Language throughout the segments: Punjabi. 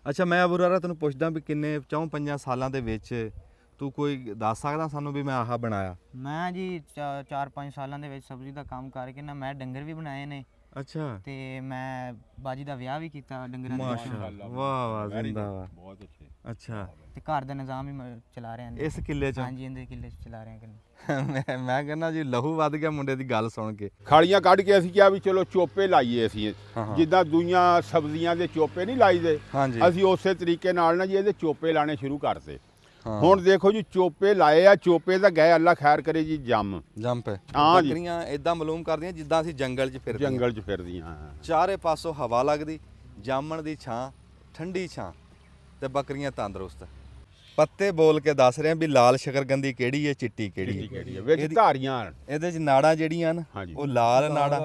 ਅੱਛਾ ਮੈਂ ਅਬੂ ਹੁਰੈਰਾ ਤੈਨੂੰ ਪੁੱਛਦਾ ਵੀ ਕਿੰਨੇ 4-5 ਸਾਲਾਂ ਦੇ ਵਿੱਚ ਤੂੰ ਕੋਈ ਦੱਸ ਸਕਦਾ ਸਾਨੂੰ ਵੀ ਮੈਂ ਆਹ ਬਣਾਇਆ? ਮੈਂ ਜੀ 4-5 ਸਾਲਾਂ ਦੇ ਵਿੱਚ ਸਬਜ਼ੀ ਦਾ ਕੰਮ ਕਰਕੇ ਨਾ ਮੈਂ ਡੰਗਰ ਵੀ ਬਣਾਏ ਨੇ ਅੱਛਾ ਤੇ ਮੈਂ ਬਾਜੀ ਦਾ ਵਿਆਹ ਵੀ ਕੀਤਾ ਡੰਗਰਾਂ ਦੇ ਵਿੱਚ। ਮਾਸ਼ਾਅੱਲਾ ਵਾਹ ਵਾਹ ਜ਼ਿੰਦਾਬਾਦ। ਬਹੁਤ ਅੱਛੇ। ਅੱਛਾ ਤੇ ਘਰ ਦਾ ਨਿਜ਼ਾਮ ਵੀ ਚਲਾ ਰਹੇ ਹਾਂ। ਇਸ ਕਿੱਲੇ 'ਚ ਹਾਂਜੀ ਇਹਦੇ ਕਿੱਲੇ 'ਚ ਚਲਾ ਰਹੇ ਹਾਂ। ਮੈਂ ਕਹਿੰਦਾ ਜੀ ਲਹੂ ਵੱਧ ਗਿਆ ਮੁੰਡੇ ਦੀ ਗੱਲ ਸੁਣ ਕੇ। ਖਾਲੀਆਂ ਕੱਢ ਕੇ ਅਸੀਂ ਕਿਹਾ ਵੀ ਚਲੋ ਚੋਪੇ ਲਾਈਏ ਅਸੀਂ, ਜਿੱਦਾਂ ਦੂਈਆਂ ਸਬਜ਼ੀਆਂ ਦੇ ਚੋਪੇ ਨਹੀਂ ਲਾਈਦੇ, ਹਾਂਜੀ ਅਸੀਂ ਉਸੇ ਤਰੀਕੇ ਨਾਲ ਨਾ ਜੀ ਇਹਦੇ ਚੋਪੇ ਲਾਣੇ ਸ਼ੁਰੂ ਕਰਤੇ। ਹੁਣ ਦੇਖੋ ਜੀ ਚੋਪੇ ਲਾਏ ਆ, ਚੋਪੇ ਤਾਂ ਗਏ ਅੱਲਾ ਖੈਰ ਕਰੇ ਜੀ ਜੰਮ ਜੰਪ ਹਾਂ ਜੀ। ਬੱਕਰੀਆਂ ਇਦਾਂ ਮਾਲੂਮ ਕਰਦੀਆਂ ਜਿੱਦਾਂ ਅਸੀਂ ਜੰਗਲ 'ਚ ਫਿਰਦੇ ਹਾਂ। ਜੰਗਲ 'ਚ ਫਿਰਦੀਆਂ। ਚਾਰੇ ਪਾਸੋਂ ਹਵਾ ਲੱਗਦੀ, ਜਾਮਣ ਦੀ ਛਾਂ, ਠੰਡੀ ਛਾਂ ਤੇ ਬੱਕਰੀਆਂ ਤੰਦਰੁਸਤ। ਪੱਤੇ ਬੋਲ ਕੇ ਦੱਸ ਰਹੇ ਆ ਵੀ ਲਾਲ ਸ਼ਕਰਗੰਦੀ ਕਿਹੜੀ ਹੈ, ਚਿੱਟੀ ਕਿਹੜੀ ਹੈ। ਵਿੱਚ ਧਾਰੀਆਂ ਇਹਦੇ 'ਚ ਨਾੜਾਂ ਜਿਹੜੀਆਂ ਨਾ ਹਾਂਜੀ। ਉਹ ਲਾਲ ਨਾੜਾਂ,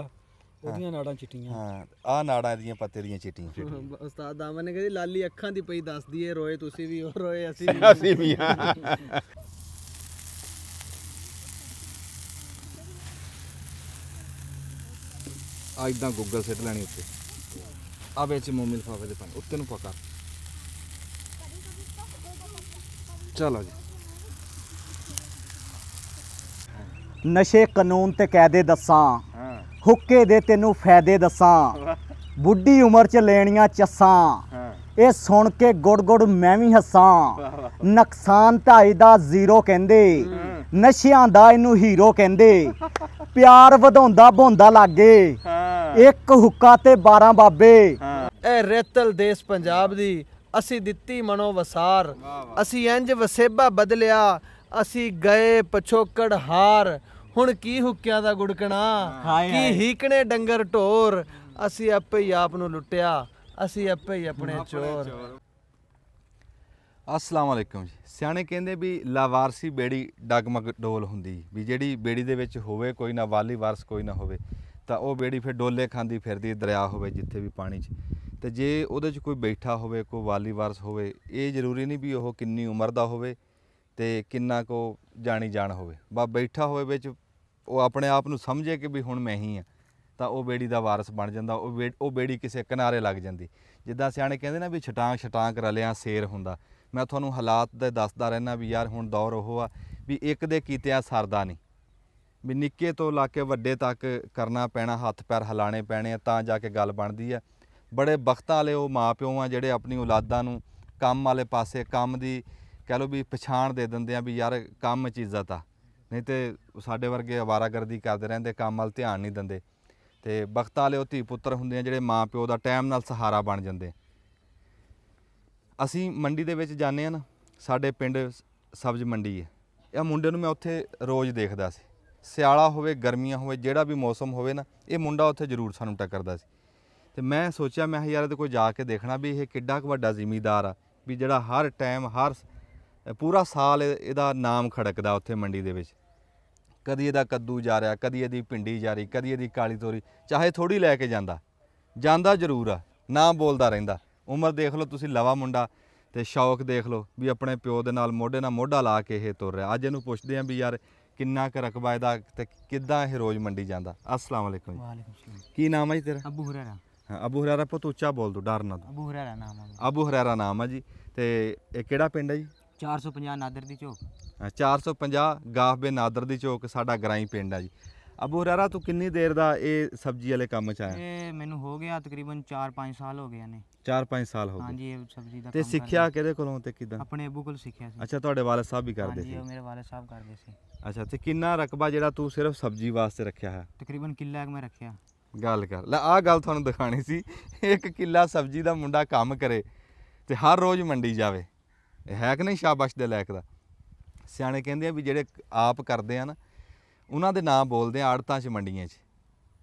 ਉਹਦੀਆਂ ਨਾੜਾਂ ਚਿੱਟੀਆਂ। ਹਾਂ ਆਹ ਨਾੜਾਂ ਇਹਦੀਆਂ ਪੱਤੇ ਦੀਆਂ ਚਿੱਟੀਆਂ। ਉਸਤਾਦ ਦਾਮਨ ਨੇ ਕਹਿੰਦੀ ਲਾਲੀ ਅੱਖਾਂ ਦੀ ਪਈ ਦੱਸਦੀ ਏ, ਰੋਏ ਤੁਸੀਂ ਵੀ, ਉਹ ਰੋਏ ਅਸੀਂ ਵੀ। ਅਸੀਂ ਵੀ ਹਾਂ। ਆ ਇਦਾਂ ਗੂਗਲ ਸਿੱਟ ਲੈਣੀ ਉੱਤੇ, ਆ ਵਿੱਚ ਮੋਮੀ ਲਿਫਾਫੇ ਦੇ ਪਾਣੀ ਉੱਤੇ ਨੂੰ ਪਕਾ। ਚਲੋ ਜੀ। ਨਸ਼ੇ ਕਾਨੂੰਨ ਤੇ ਕਾਇਦੇ ਦੱਸਾਂ, ਹਾਂ ਹੁੱਕੇ ਦੇ ਤੈਨੂੰ ਫਾਇਦੇ ਦੱਸਾਂ, ਬੁੱਢੀ ਉਮਰ 'ਚ ਲੈਣੀਆਂ ਚੱਸਾਂ, ਹਾਂ ਇਹ ਸੁਣ ਕੇ ਗੁੜ ਗੁੜ ਮੈਂ ਵੀ ਹੱਸਾਂ। ਨੁਕਸਾਨ ਢਾਈ ਦਾ ਜ਼ੀਰੋ ਕਹਿੰਦੇ, ਨਸ਼ਿਆਂ ਦਾ ਇਹਨੂੰ ਹੀਰੋ ਕਹਿੰਦੇ, ਪਿਆਰ ਵਧਾਉਂਦਾ ਭੁੰਦਾ ਲਾਗੇ, ਇੱਕ ਹੁੱਕਾ ਤੇ 12 ਬਾਬੇ। ਇਹ ਰੇਤਲ ਦੇਸ਼ ਪੰਜਾਬ ਦੀ ਅਸੀਂ ਦਿੱਤੀ ਮਨੋ ਵਸਾਰ, ਅਸੀਂ ਇੰਜ ਵਸੇਬਾ ਬਦਲਿਆ, ਅਸੀਂ ਗਏ ਪਛੋਕੜ ਹਾਰ। ਹੁਣ ਕੀ ਹੁੱਕਿਆਂ ਦਾ ਗੁੜਕਣਾ, ਕੀ ਹੀਕਣੇ ਡੰਗਰ ਢੋਰ, ਅਸੀਂ ਆਪੇ ਹੀ ਆਪ ਨੂੰ ਲੁੱਟਿਆ, ਅਸੀਂ ਆਪੇ ਹੀ ਆਪਣੇ ਚੋਰ। ਅਸਲਾਮ ਵਾਲੇਕੁਮ ਜੀ। ਸਿਆਣੇ ਕਹਿੰਦੇ ਵੀ ਲਾਵਾਰਸੀ ਬੇੜੀ ਡਗਮਗ ਡੋਲ ਹੁੰਦੀ, ਵੀ ਜਿਹੜੀ ਬੇੜੀ ਦੇ ਵਿੱਚ ਹੋਵੇ ਕੋਈ ਨਾ ਵਾਲੀ ਵਾਰਸ ਕੋਈ ਨਾ ਹੋਵੇ ਤਾਂ ਉਹ ਬੇੜੀ ਫਿਰ ਡੋਲੇ ਖਾਂਦੀ ਫਿਰਦੀ, ਦਰਿਆ ਹੋਵੇ ਜਿੱਥੇ ਵੀ ਪਾਣੀ 'ਚ। ਤੇ ਜੇ ਉਹਦੇ 'ਚ ਕੋਈ ਬੈਠਾ ਹੋਵੇ, ਕੋਈ ਵਾਲੀ ਵਾਰਸ ਹੋਵੇ, ਇਹ ਜ਼ਰੂਰੀ ਨਹੀਂ ਵੀ ਉਹ ਕਿੰਨੀ ਉਮਰ ਦਾ ਹੋਵੇ ਤੇ ਕਿੰਨਾ ਕੋ ਜਾਣੀ ਜਾਣ ਹੋਵੇ। ਬਸ ਬੈਠਾ ਹੋਵੇ ਵਿੱਚ, ਉਹ ਆਪਣੇ ਆਪ ਨੂੰ ਸਮਝੇ ਕਿ ਵੀ ਹੁਣ ਮੈਂ ਹੀ ਹਾਂ, ਤਾਂ ਉਹ ਬੇੜੀ ਦਾ ਵਾਰਸ ਬਣ ਜਾਂਦਾ। ਉਹ ਬੇੜੀ ਕਿਸੇ ਕਿਨਾਰੇ ਲੱਗ ਜਾਂਦੀ। ਜਿੱਦਾਂ ਸਿਆਣੇ ਕਹਿੰਦੇ ਨਾ ਵੀ ਛਟਾਂਕ ਛਟਾਂਕ ਰਲਿਆਂ ਸ਼ੇਰ ਹੁੰਦਾ। ਮੈਂ ਤੁਹਾਨੂੰ ਹਾਲਾਤ ਦੇ ਦੱਸਦਾ ਰਹਿਣਾ ਵੀ ਯਾਰ ਹੁਣ ਦੌਰ ਉਹ ਆ ਵੀ ਇੱਕ ਦੇ ਕੀਤਿਆਂ ਸਰਦਾ ਨਹੀਂ, ਵੀ ਨਿੱਕੇ ਤੋਂ ਲਾ ਕੇ ਵੱਡੇ ਤੱਕ ਕਰਨਾ ਪੈਣਾ, ਹੱਥ ਪੈਰ ਹਿਲਾਣੇ ਪੈਣੇ ਆ ਤਾਂ ਜਾ ਕੇ ਗੱਲ ਬਣਦੀ ਆ। ਬੜੇ ਬਖਤਾਂ ਵਾਲੇ ਉਹ ਮਾਂ ਪਿਓ ਆ ਜਿਹੜੇ ਆਪਣੀ ਔਲਾਦਾਂ ਨੂੰ ਕੰਮ ਵਾਲੇ ਪਾਸੇ, ਕੰਮ ਦੀ ਕਹਿ ਲਓ ਵੀ ਪਛਾਣ ਦੇ ਦਿੰਦੇ ਆ ਵੀ ਯਾਰ ਕੰਮ 'ਚ ਇੱਜ਼ਤ ਆ, ਨਹੀਂ ਤੇ ਸਾਡੇ ਵਰਗੇ ਅਵਾਰਾਗਰਦੀ ਕਰਦੇ ਰਹਿੰਦੇ, ਕੰਮ ਵੱਲ ਧਿਆਨ ਨਹੀਂ ਦਿੰਦੇ। ਤੇ ਬਖਤਾਂ ਵਾਲੇ ਉਹ ਧੀ ਪੁੱਤਰ ਹੁੰਦੇ ਆ ਜਿਹੜੇ ਮਾਂ ਪਿਓ ਦਾ ਟਾਈਮ ਨਾਲ ਸਹਾਰਾ ਬਣ ਜਾਂਦੇ। ਅਸੀਂ ਮੰਡੀ ਦੇ ਵਿੱਚ ਜਾਂਦੇ ਹਾਂ ਨਾ, ਸਾਡੇ ਪਿੰਡ ਸਬਜ਼ ਮੰਡੀ ਹੈ। ਇਹ ਮੁੰਡੇ ਨੂੰ ਮੈਂ ਉੱਥੇ ਰੋਜ਼ ਦੇਖਦਾ ਸੀ, ਸਿਆਲਾ ਹੋਵੇ ਗਰਮੀਆਂ ਹੋਵੇ ਜਿਹੜਾ ਵੀ ਮੌਸਮ ਹੋਵੇ ਨਾ, ਇਹ ਮੁੰਡਾ ਉੱਥੇ ਜ਼ਰੂਰ ਸਾਨੂੰ ਟੱਕਰਦਾ ਸੀ। ਤੇ ਮੈਂ ਸੋਚਿਆ ਮੈਂ ਯਾਰ ਇਹਦੇ ਕੋਲ ਜਾ ਕੇ ਦੇਖਣਾ ਵੀ ਇਹ ਕਿੱਡਾ ਕੁ ਵੱਡਾ ਜ਼ਿਮੀਂਦਾਰ ਆ ਵੀ ਜਿਹੜਾ ਹਰ ਟਾਈਮ ਪੂਰਾ ਸਾਲ ਇਹਦਾ ਨਾਮ ਖੜਕਦਾ ਉੱਥੇ ਮੰਡੀ ਦੇ ਵਿੱਚ। ਕਦੀ ਇਹਦਾ ਕੱਦੂ ਜਾ ਰਿਹਾ, ਕਦੀ ਇਹਦੀ ਭਿੰਡੀ ਜਾ ਰਹੀ, ਕਦੀ ਇਹਦੀ ਕਾਲੀ ਤੋਰੀ, ਚਾਹੇ ਥੋੜ੍ਹੀ ਲੈ ਕੇ ਜਾਂਦਾ ਜ਼ਰੂਰ ਆ, ਨਾ ਬੋਲਦਾ ਰਹਿੰਦਾ। ਉਮਰ ਦੇਖ ਲਓ ਤੁਸੀਂ, ਲਵਾ ਮੁੰਡਾ, ਤੇ ਸ਼ੌਕ ਦੇਖ ਲਓ ਵੀ ਆਪਣੇ ਪਿਓ ਦੇ ਨਾਲ ਮੋਢੇ ਨਾਲ ਮੋਢਾ ਲਾ ਕੇ ਇਹ ਤੁਰ ਰਿਹਾ। ਅੱਜ ਇਹਨੂੰ ਪੁੱਛਦੇ ਆਂ ਵੀ ਯਾਰ ਕਿੰਨਾ ਕੁ ਰਕਬਾ ਇਹਦਾ ਤੇ ਕਿੱਦਾਂ ਇਹ ਰੋਜ਼ ਮੰਡੀ ਜਾਂਦਾ। ਅਸਲਾਮ ਵਾਲੇਕੁਮ ਜੀ। ਵਾਲੇਕੁਮ ਸਲਾਮ। ਕੀ ਨਾਮ ਹੈ ਜੀ ਤੇਰਾ? ਅਬੂ ਹੁਰੈਰਾ। ਹਾਂ ਅਬੂ ਹੁਰੈਰਾ, ਪੁੱਤ ਉੱਚਾ ਬੋਲ ਦੋ, ਡਰ ਨਾ। ਅਬੂ ਹੁਰੈਰਾ ਨਾਮ ਹੈ। ਅਬੂ ਹੁਰੈਰਾ ਨਾਮ ਆ ਜੀ। ਤੇ ਇਹ ਕਿਹੜਾ ਪਿੰਡ ਹੈ ਜੀ? 450 ਨਾਦਰ ਦੀ ਝੋਕ। 450 ਗਾਫਬੇ ਨਾਦਰ ਦੀ ਚੌਕ ਸਾਡਾ ਗਰਾਈ ਪਿੰਡ ਆ ਜੀ। ਅਬੂ ਹੁਰੈਰਾ ਤੂੰ ਕਿੰਨੀ ਦੇਰ ਦਾ ਇਹ ਸਬਜ਼ੀ ਵਾਲੇ ਕੰਮ 'ਚ ਆਇਆ? ਇਹ ਮੈਨੂੰ ਹੋ ਗਿਆ ਤਕਰੀਬਨ 4-5 ਸਾਲ ਹੋ ਗਏ ਨੇ। 4-5 ਸਾਲ ਹੋ ਗਏ। ਹਾਂਜੀ ਇਹ ਸਬਜ਼ੀ ਦਾ ਤੇ ਕੰਮ ਸਿੱਖਿਆ ਕਿਹਦੇ ਕੋਲੋਂ ਤੇ ਕਿਦਾਂ? ਆਪਣੇ ਅਬੂ ਕੋਲ ਸਿੱਖਿਆ ਸੀ। ਅੱਛਾ ਤੁਹਾਡੇ ਵਾਲਦ ਸਾਹਿਬ ਵੀ ਕਰਦੇ ਹਾਂਜੀ ਸੀ? ਉਹ ਮੇਰੇ ਵਾਲੇ ਸਾਹਿਬ ਕਰਦੇ ਸੀ। ਅੱਛਾ ਤੇ ਕਿੰਨਾ ਰਕਬਾ ਜਿਹੜਾ ਤੂੰ ਸਿਰਫ ਸਬਜ਼ੀ ਵਾਸਤੇ ਰੱਖਿਆ ਹੈ? ਤਕਰੀਬਨ ਕਿੱਲਾ ਕੁ ਮੈਂ ਰੱਖਿਆ। ਗੱਲ ਕਰ ਲੈ, ਆਹ ਗੱਲ ਤੁਹਾਨੂੰ ਦਿਖਾਣੀ ਸੀ। 1 ਕਿੱਲਾ ਸਬਜ਼ੀ ਦਾ ਮੁੰਡਾ ਕੰਮ ਕਰੇ ਤੇ ਹਰ ਰੋਜ਼ ਮੰਡੀ ਜਾਵੇ, ਇਹ ਹੈ ਕਿ ਨਹੀਂ ਸ਼ਾਬਾਸ਼ ਦੇ ਲਾਇਕ ਦਾ? ਸਿਆਣੇ ਕਹਿੰਦੇ ਆ ਵੀ ਜਿਹੜੇ ਆਪ ਕਰਦੇ ਆ ਨਾ ਉਹਨਾਂ ਦੇ ਨਾਂ ਬੋਲਦੇ ਆ ਆੜਤਾਂ 'ਚ ਮੰਡੀਆਂ 'ਚ,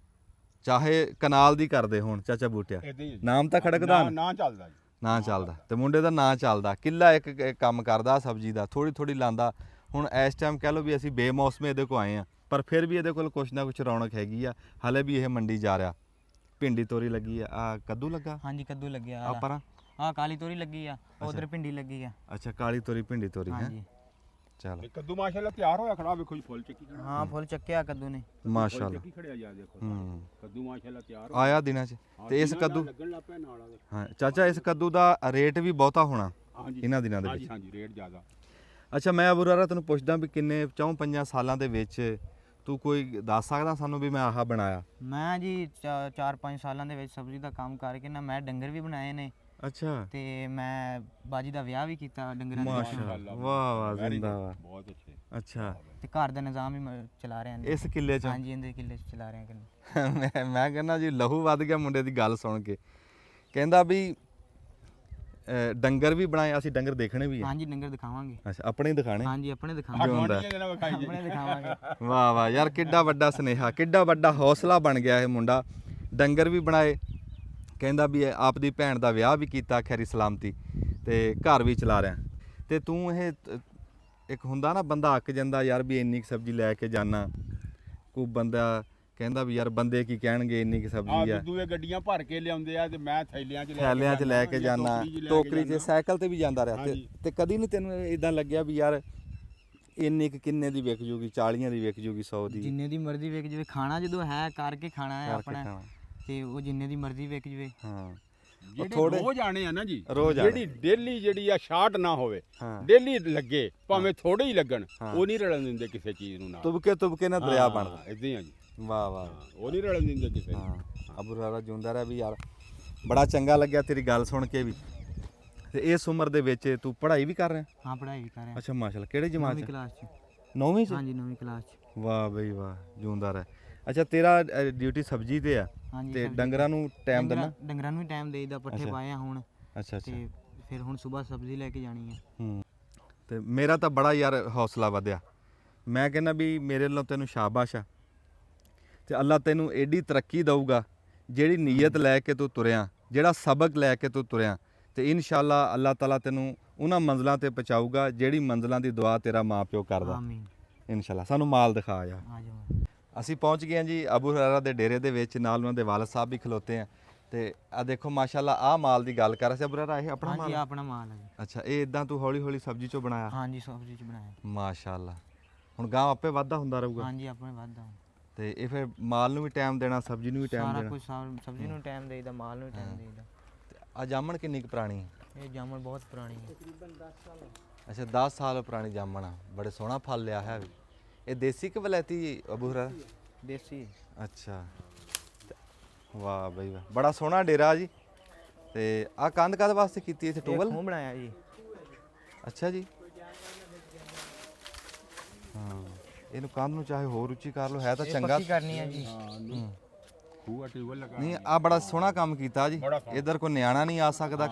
ਚਾਹੇ ਕਨਾਲ ਦੀ ਕਰਦੇ ਹੋਣ। ਚਾਚਾ ਬੂਟਿਆ ਨਾਮ ਤਾਂ ਖੜਕਦਾ ਨਾ ਚੱਲਦਾ ਜੀ, ਨਾਂ ਚੱਲਦਾ, ਤੇ ਮੁੰਡੇ ਦਾ ਨਾਂ ਚੱਲਦਾ। ਕਿੱਲਾ ਇੱਕ ਕੰਮ ਕਰਦਾ ਸਬਜ਼ੀ ਦਾ, ਥੋੜ੍ਹੀ ਥੋੜ੍ਹੀ ਲਾਂਦਾ। ਹੁਣ ਇਸ ਟਾਈਮ ਕਹਿ ਲਓ ਵੀ ਅਸੀਂ ਬੇਮੌਸਮੇ ਇਹਦੇ ਕੋਲ ਆਏ ਆ, ਪਰ ਫਿਰ ਵੀ ਇਹਦੇ ਕੋਲ ਕੁਛ ਨਾ ਕੁਛ ਰੌਣਕ ਹੈਗੀ ਆ। ਹਾਲੇ ਵੀ ਇਹ ਮੰਡੀ ਜਾ ਰਿਹਾ। ਭਿੰਡੀ ਤੋਰੀ ਲੱਗੀ ਆ, ਆ ਕੱਦੂ ਲੱਗਾ, ਹਾਂਜੀ ਕੱਦੂ ਲੱਗਿਆ। ਆ ਪਰਾਂ ਆਹ ਕਾਲੀ ਤੋਰੀ ਲੱਗੀ ਆ, ਉਧਰ ਭਿੰਡੀ ਲੱਗੀ ਆ। ਅੱਛਾ ਕਾਲੀ ਤੋਰੀ ਭਿੰਡੀ ਤੋਰੀ ਹੈ। ਹਾਂਜੀ ਚਲ ਇਹ ਕੱਦੂ ਮਾਸ਼ਾਅੱਲਾ ਤਿਆਰ ਹੋਇਆ ਖੜਾ ਵੇਖੋ ਜੀ ਫੁੱਲ ਚੱਕੀ ਖੜਾ ਹਾਂ ਫੁੱਲ ਚੱਕਿਆ ਕੱਦੂ ਨੇ ਮਾਸ਼ਾਅੱਲਾ ਚੱਕੀ ਖੜਿਆ ਜਾ ਦੇਖੋ ਹੂੰ ਕੱਦੂ ਮਾਸ਼ਾਅੱਲਾ ਤਿਆਰ ਆਇਆ ਦਿਨਾਂ 'ਚ ਤੇ ਇਸ ਕੱਦੂ ਲੱਗਣ ਲੱਗ ਪਿਆ ਨਾਲ ਉਹਦੇ। ਹਾਂ ਚਾਚਾ ਇਸ ਕੱਦੂ ਦਾ ਰੇਟ ਵੀ ਬਹੁਤਾ ਹੋਣਾ ਹਾਂਜੀ ਇਹਨਾਂ ਦਿਨਾਂ ਦੇ ਹਾਂਜੀ ਵਿੱਚ ਹਾਂਜੀ ਰੇਟ ਜ਼ਿਆਦਾ ਅੱਛਾ ਮੈਂ ਅਬੂ ਹੁਰੈਰਾ ਤੈਨੂੰ ਪੁੱਛਦਾ ਵੀ ਕਿੰਨੇ 4-5 ਸਾਲਾਂ ਦੇ ਵਿੱਚ ਤੂੰ ਕੋਈ ਦੱਸ ਸਕਦਾ ਸਾਨੂੰ ਵੀ ਮੈਂ ਆਹ ਬਣਾਇਆ? ਮੈਂ ਜੀ 4-5 ਸਾਲਾਂ ਦੇ ਵਿੱਚ ਸਬਜ਼ੀ ਦਾ ਕੰਮ ਕਰਕੇ ਨਾ ਮੈਂ ਡੰਗਰ ਵੀ ਬਣਾਏ ਨੇ ਅੱਛਾ ਤੇ ਮੈਂ ਬਾਜੀ ਦਾ ਵਿਆਹ ਵੀ ਕੀਤਾ ਡੰਗਰਾਂ ਦੇ ਨਾਲ। ਮਾਸ਼ਾਅੱਲਾ ਵਾਹ ਵਾਹ Very ਜ਼ਿੰਦਾ good, ਵਾਹ ਬਹੁਤ ਅੱਛੇ ਅੱਛਾ ਤੇ ਘਰ ਦਾ ਨਿਜ਼ਾਮ ਵੀ ਚਲਾ ਰਹੇ ਹਾਂ ਇਸ ਕਿੱਲੇ 'ਚ ਹਾਂਜੀ ਇਹਦੇ ਕਿੱਲੇ 'ਚ ਚਲਾ ਰਹੇ ਹਾਂ ਕਿੱਲੇ। ਮੈਂ ਕਹਿੰਦਾ ਜੀ ਲਹੂ ਵੱਧ ਗਿਆ ਮੁੰਡੇ ਦੀ ਗੱਲ ਸੁਣ ਕੇ ਕਹਿੰਦਾ ਵੀ ਡੰਗਰ ਵੀ ਬਣਾਏ ਅਸੀਂ ਡੰਗਰ ਦੇਖਣੇ ਵੀ ਆ ਹਾਂਜੀ ਡੰਗਰ ਦਿਖਾਵਾਂਗੇ ਅੱਛਾ ਆਪਣੇ ਹੀ ਦਿਖਾਣੇ ਹਾਂਜੀ ਆਪਣੇ ਜੋ ਦਿਖਾਵਾਂਗੇ ਹੁੰਦਾ ਇਹਦੇ ਨਾਲ ਵਿਖਾਈ ਜੀ ਆਪਣੇ ਦਿਖਾਵਾਂਗੇ ਵਾਹ ਵਾਹ ਯਾਰ ਕਿੱਡਾ ਵੱਡਾ ਸੁਨੇਹਾ ਕਿੱਡਾ ਵੱਡਾ ਹੌਸਲਾ ਬਣ ਗਿਆ ਇਹ ਮੁੰਡਾ ਡੰਗਰ ਵੀ ਬਣਾਏ ਕਹਿੰਦਾ ਵੀ ਆਪ ਦੀ ਭੈਣ ਦਾ ਵਿਆਹ ਵੀ ਕੀਤਾ ਖੈਰੀ ਸਲਾਮਤੀ ਤੇ ਘਰ ਵੀ ਚਲਾ ਰਿਹਾ ਤੇ ਤੂੰ ਇਹ ਇੱਕ ਹੁੰਦਾ ਨਾ ਬੰਦਾ ਅੱਕ ਜਾਂਦਾ ਯਾਰ ਵੀ ਇੰਨੀ ਕੁ ਸਬਜ਼ੀ ਲੈ ਕੇ ਜਾਣਾ ਕੋਈ ਬੰਦਾ ਕਹਿੰਦਾ ਵੀ ਯਾਰ ਬੰਦੇ ਕੀ ਕਹਿਣਗੇ ਇੰਨੀ ਕੁ ਸਬਜ਼ੀ ਆ ਦੂਏ ਗੱਡੀਆਂ ਭਰ ਕੇ ਲਿਆਉਂਦੇ ਆ ਤੇ ਮੈਂ ਥੈਲਿਆਂ 'ਚ ਥੈਲਿਆਂ 'ਚ ਲੈ ਕੇ ਜਾਣਾ ਟੋਕਰੀ 'ਚ ਜਾਨਾ। ਸਾਈਕਲ ਤੇ ਵੀ ਜਾਂਦਾ ਰਿਹਾ ਹਾਂਜੀ। ਤੇ ਕਦੀ ਨਹੀਂ ਤੈਨੂੰ ਇਦਾਂ ਲੱਗਿਆ ਵੀ ਯਾਰ ਇੰਨੀ ਕੁ ਕਿੰਨੇ ਦੀ ਵਿਕ ਜੂਗੀ 40 ਦੀ ਵਿਕ ਜੂਗੀ 100 ਦੀ ਜਿੰਨੇ ਦੀ ਮਰਜ਼ੀ ਵੇਚ ਜਵੇ ਖਾਣਾ ਜਦੋਂ ਹੈ ਕਰਕੇ ਖਾਣਾ ਹੈ ਕਰਕੇ ਆਪਣਾ ਖਾਣਾ। ਤੇ ਉਹ ਜਿੰਨੇ ਦੀ ਮਰਜ਼ੀ ਵੇਚ ਜਵੇ ਹਾਂ ਜਿਹੜੇ ਥੋੜੇ- ਰੋਜ਼ ਆਣੇ ਆ ਨਾ ਜੀ ਰੋਜ਼ ਆਣੇ। ਜਿਹੜੀ ਡੇਲੀ ਜਿਹੜੀ ਆ ਸ਼ਾਰਟ ਨਾ ਹੋਵੇ ਹਾਂ। ਡੇਲੀ ਲੱਗੇ ਭਾਵੇਂ ਥੋੜੇ ਹੀ ਲੱਗਣ ਹਾਂ। ਉਹ ਨਹੀਂ ਰਲਣ ਦਿੰਦੇ ਕਿਸੇ ਚੀਜ਼ ਨੂੰ ਨਾਲ ਤੁਬਕੇ ਨਾ ਦਰਿਆ ਬਣਦਾ ਇਦਾਂ ਹੀ ਆ ਜੀ ਵਾਹ ਵਾਹ ਉਹ ਨਹੀਂ ਰਲਣ ਦਿੰਦੇ ਕਿਸੇ ਨੂੰ ਹਾਂ ਅਬੂ ਹੁਰੈਰਾ ਜਿਉਂਦਾ ਰਿਹਾ ਵੀ ਯਾਰ ਬੜਾ ਚੰਗਾ ਲੱਗਿਆ ਤੇਰੀ ਗੱਲ ਸੁਣ ਕੇ ਵੀ ਤੇ ਇਸ ਉਮਰ ਦੇ ਵਿੱਚ ਤੂੰ ਪੜ੍ਹਾਈ ਵੀ ਕਰ ਰਿਹਾ ਹਾਂ ਪੜ੍ਹਾਈ ਵੀ ਕਰ ਰਹੇ ਅੱਛਾ ਮਾਸ਼ਾਅੱਲਾ ਕਿਹੜੇ ਜਮਾਤ 9ਵੀਂ ਚ ਕਲਾਸ ਚ 9ਵੀਂ ਚ ਹਾਂਜੀ 9ਵੀਂ ਕਲਾਸ ਚ ਵਾਹ ਬਈ ਵਾਹ ਜਿਉਂਦਾ ਰਹਿ ਅੱਛਾ ਤੇਰਾ ਡਿਊਟੀ ਸਬਜ਼ੀ ਤੇ ਆ ਹਾਂਜੀ ਤੇ ਸਬਜ਼ੀ- ਡੰਗਰਾਂ ਨੂੰ ਟਾਈਮ ਦੇਣਾ ਡੰਗਰਾਂ ਨੂੰ ਵੀ ਟਾਈਮ ਦੇਈਦਾ ਪੱਠੇ ਅੱਛਾ। ਪਾਏ ਆ ਹੁਣ ਅੱਛਾ ਅੱਛਾ ਤੇ ਫਿਰ ਹੁਣ ਸਵੇਰ ਸਬਜ਼ੀ ਲੈ ਕੇ ਜਾਣੀ ਹੈ ਹੂੰ ਤੇ ਮੇਰਾ ਤਾਂ ਬੜਾ ਯਾਰ ਹੌਸਲਾ ਵਧਿਆ ਮੈਂ ਕਹਿੰਦਾ ਵੀ ਮੇਰੇ ਵੱਲੋਂ ਤੈਨੂੰ ਸ਼ਾਬਾਸ਼ ਆ ਤੇ ਅੱਲਾ ਤੈਨੂੰ ਐਡੀ ਤਰੱਕੀ ਦਊਗਾ ਜਿਹੜੀ ਨੀਅਤ ਲੈ ਕੇ ਤੂੰ ਤੁਰਿਆ ਜਿਹੜਾ ਸਬਕ ਲੈ ਕੇ ਤੂੰ ਤੁਰਿਆ ਤੇ ਇਨਸ਼ਾਅੱਲਾ ਅੱਲਾਹ ਤਾਲਾ ਤੈਨੂੰ ਉਹਨਾਂ ਮੰਜ਼ਲਾਂ ਤੇ ਪਹੁੰਚਾਊਗਾ ਜਿਹੜੀ ਮੰਜ਼ਲਾਂ ਦੀ ਦੁਆ ਤੇਰਾ ਮਾਪਿਓ ਕਰਦਾ ਆਮੀਨ ਇਨਸ਼ਾਅੱਲਾ ਸਾਨੂੰ ਮਾਲ ਦਿਖਾ ਆ ਆ ਜਾਓ ਅਸੀਂ ਪਹੁੰਚ ਗਏ ਹਾਂ ਜੀ ਅਬੂ ਹੁਰੈਰਾ ਦੇ ਡੇਰੇ ਦੇ ਵਿੱਚ ਨਾਲ ਉਹਨਾਂ ਦੇ ਵਾਲਦ ਸਾਹਿਬ ਵੀ ਖਲੋਤੇ ਆ ਤੇ ਆ ਦੇਖੋ ਮਾਸ਼ਾਅੱਲਾ ਆ ਮਾਲ ਦੀ ਗੱਲ ਕਰ ਰਿਹਾ ਸੀ ਅਬੂ ਹੁਰੈਰਾ ਇਹ ਆਪਣਾ ਹਾਂਜੀ ਮਾਲ ਆ? ਆਪਣਾ ਮਾਲ ਹੈ ਜੀ ਅੱਛਾ ਇਹ ਇਦਾਂ ਤੂੰ ਹੌਲੀ ਹੌਲੀ ਸਬਜ਼ੀ ਚੋਂ ਬਣਾਇਆ ਹਾਂਜੀ ਸਬਜ਼ੀ ਚ ਬਣਾਇਆ ਮਾਸ਼ਾਅੱਲਾ ਹੁਣ ਗਾਂ ਆਪੇ ਵਾਧਾ ਹੁੰਦਾ ਰਹੂਗਾ ਹਾਂਜੀ ਆਪਣੇ ਵਾਧਾ ਤੇ ਇਹ ਫਿਰ ਮਾਲ ਨੂੰ ਵੀ ਟਾਈਮ ਦੇਣਾ ਸਬਜ਼ੀ ਨੂੰ ਵੀ ਟਾਈਮ ਸਾਰਾ ਦੇਣਾ ਕੁਝ ਸਬਜ਼ੀ ਨੂੰ ਟਾਈਮ ਦੇਈਦਾ ਮਾਲ ਨੂੰ ਟਾਈਮ ਦੇਈਦਾ ਆ ਜਾਮਣ ਕਿੰਨੀ ਕੁ ਪੁਰਾਣੀ ਹੈ? ਇਹ ਜਾਮਣ ਬਹੁਤ ਪੁਰਾਣੀ ਹੈ ਅੱਛਾ 10 ਸਾਲ ਪੁਰਾਣੀ ਜਾਮਣ ਆ ਬੜੇ ਸੋਹਣਾ ਫਲ ਲਿਆ ਹੈ ਵੀ ਇਹ ਦੇਸੀ ਕਿ ਵਲੈਤੀ ਅਬੂ ਹੁਰੈਰਾ ਦੇਸੀ ਅੱਛਾ ਤੇ ਵਾਹ ਬਈ ਵਾਹ ਬੜਾ ਸੋਹਣਾ ਡੇਰਾ ਜੀ ਤੇ ਆ ਕੰਧ ਕਾਹਦੇ ਵਾਸਤੇ ਕੀਤੀ ਇੱਥੇ ਇਹ ਟੂਬਲ ਖੂਹ ਬਣਾਇਆ ਜੀ ਅੱਛਾ ਜੀ ਹਾਂ ਇਹਨੂੰ ਕੰਧ ਨੂੰ ਚਾਹੇ ਹੋਰ ਉੱਚੀ ਕਰ ਲਓ ਹੈ ਤਾਂ ਇਹ ਚੰਗਾ ਪੱਕੀ ਕਰਨੀ ਹੈ ਜੀ ਹੂੰ। ਖੂਆ ਟਿਊਬਲ ਲਗਾ ਨਹੀਂ ਆ ਬੜਾ ਸੋਹਣਾ ਕੰਮ ਕੀਤਾ ਜੀ ਇਧਰ ਕੋਈ ਨਿਆਣਾ ਨਹੀਂ ਆ ਸਕਦਾ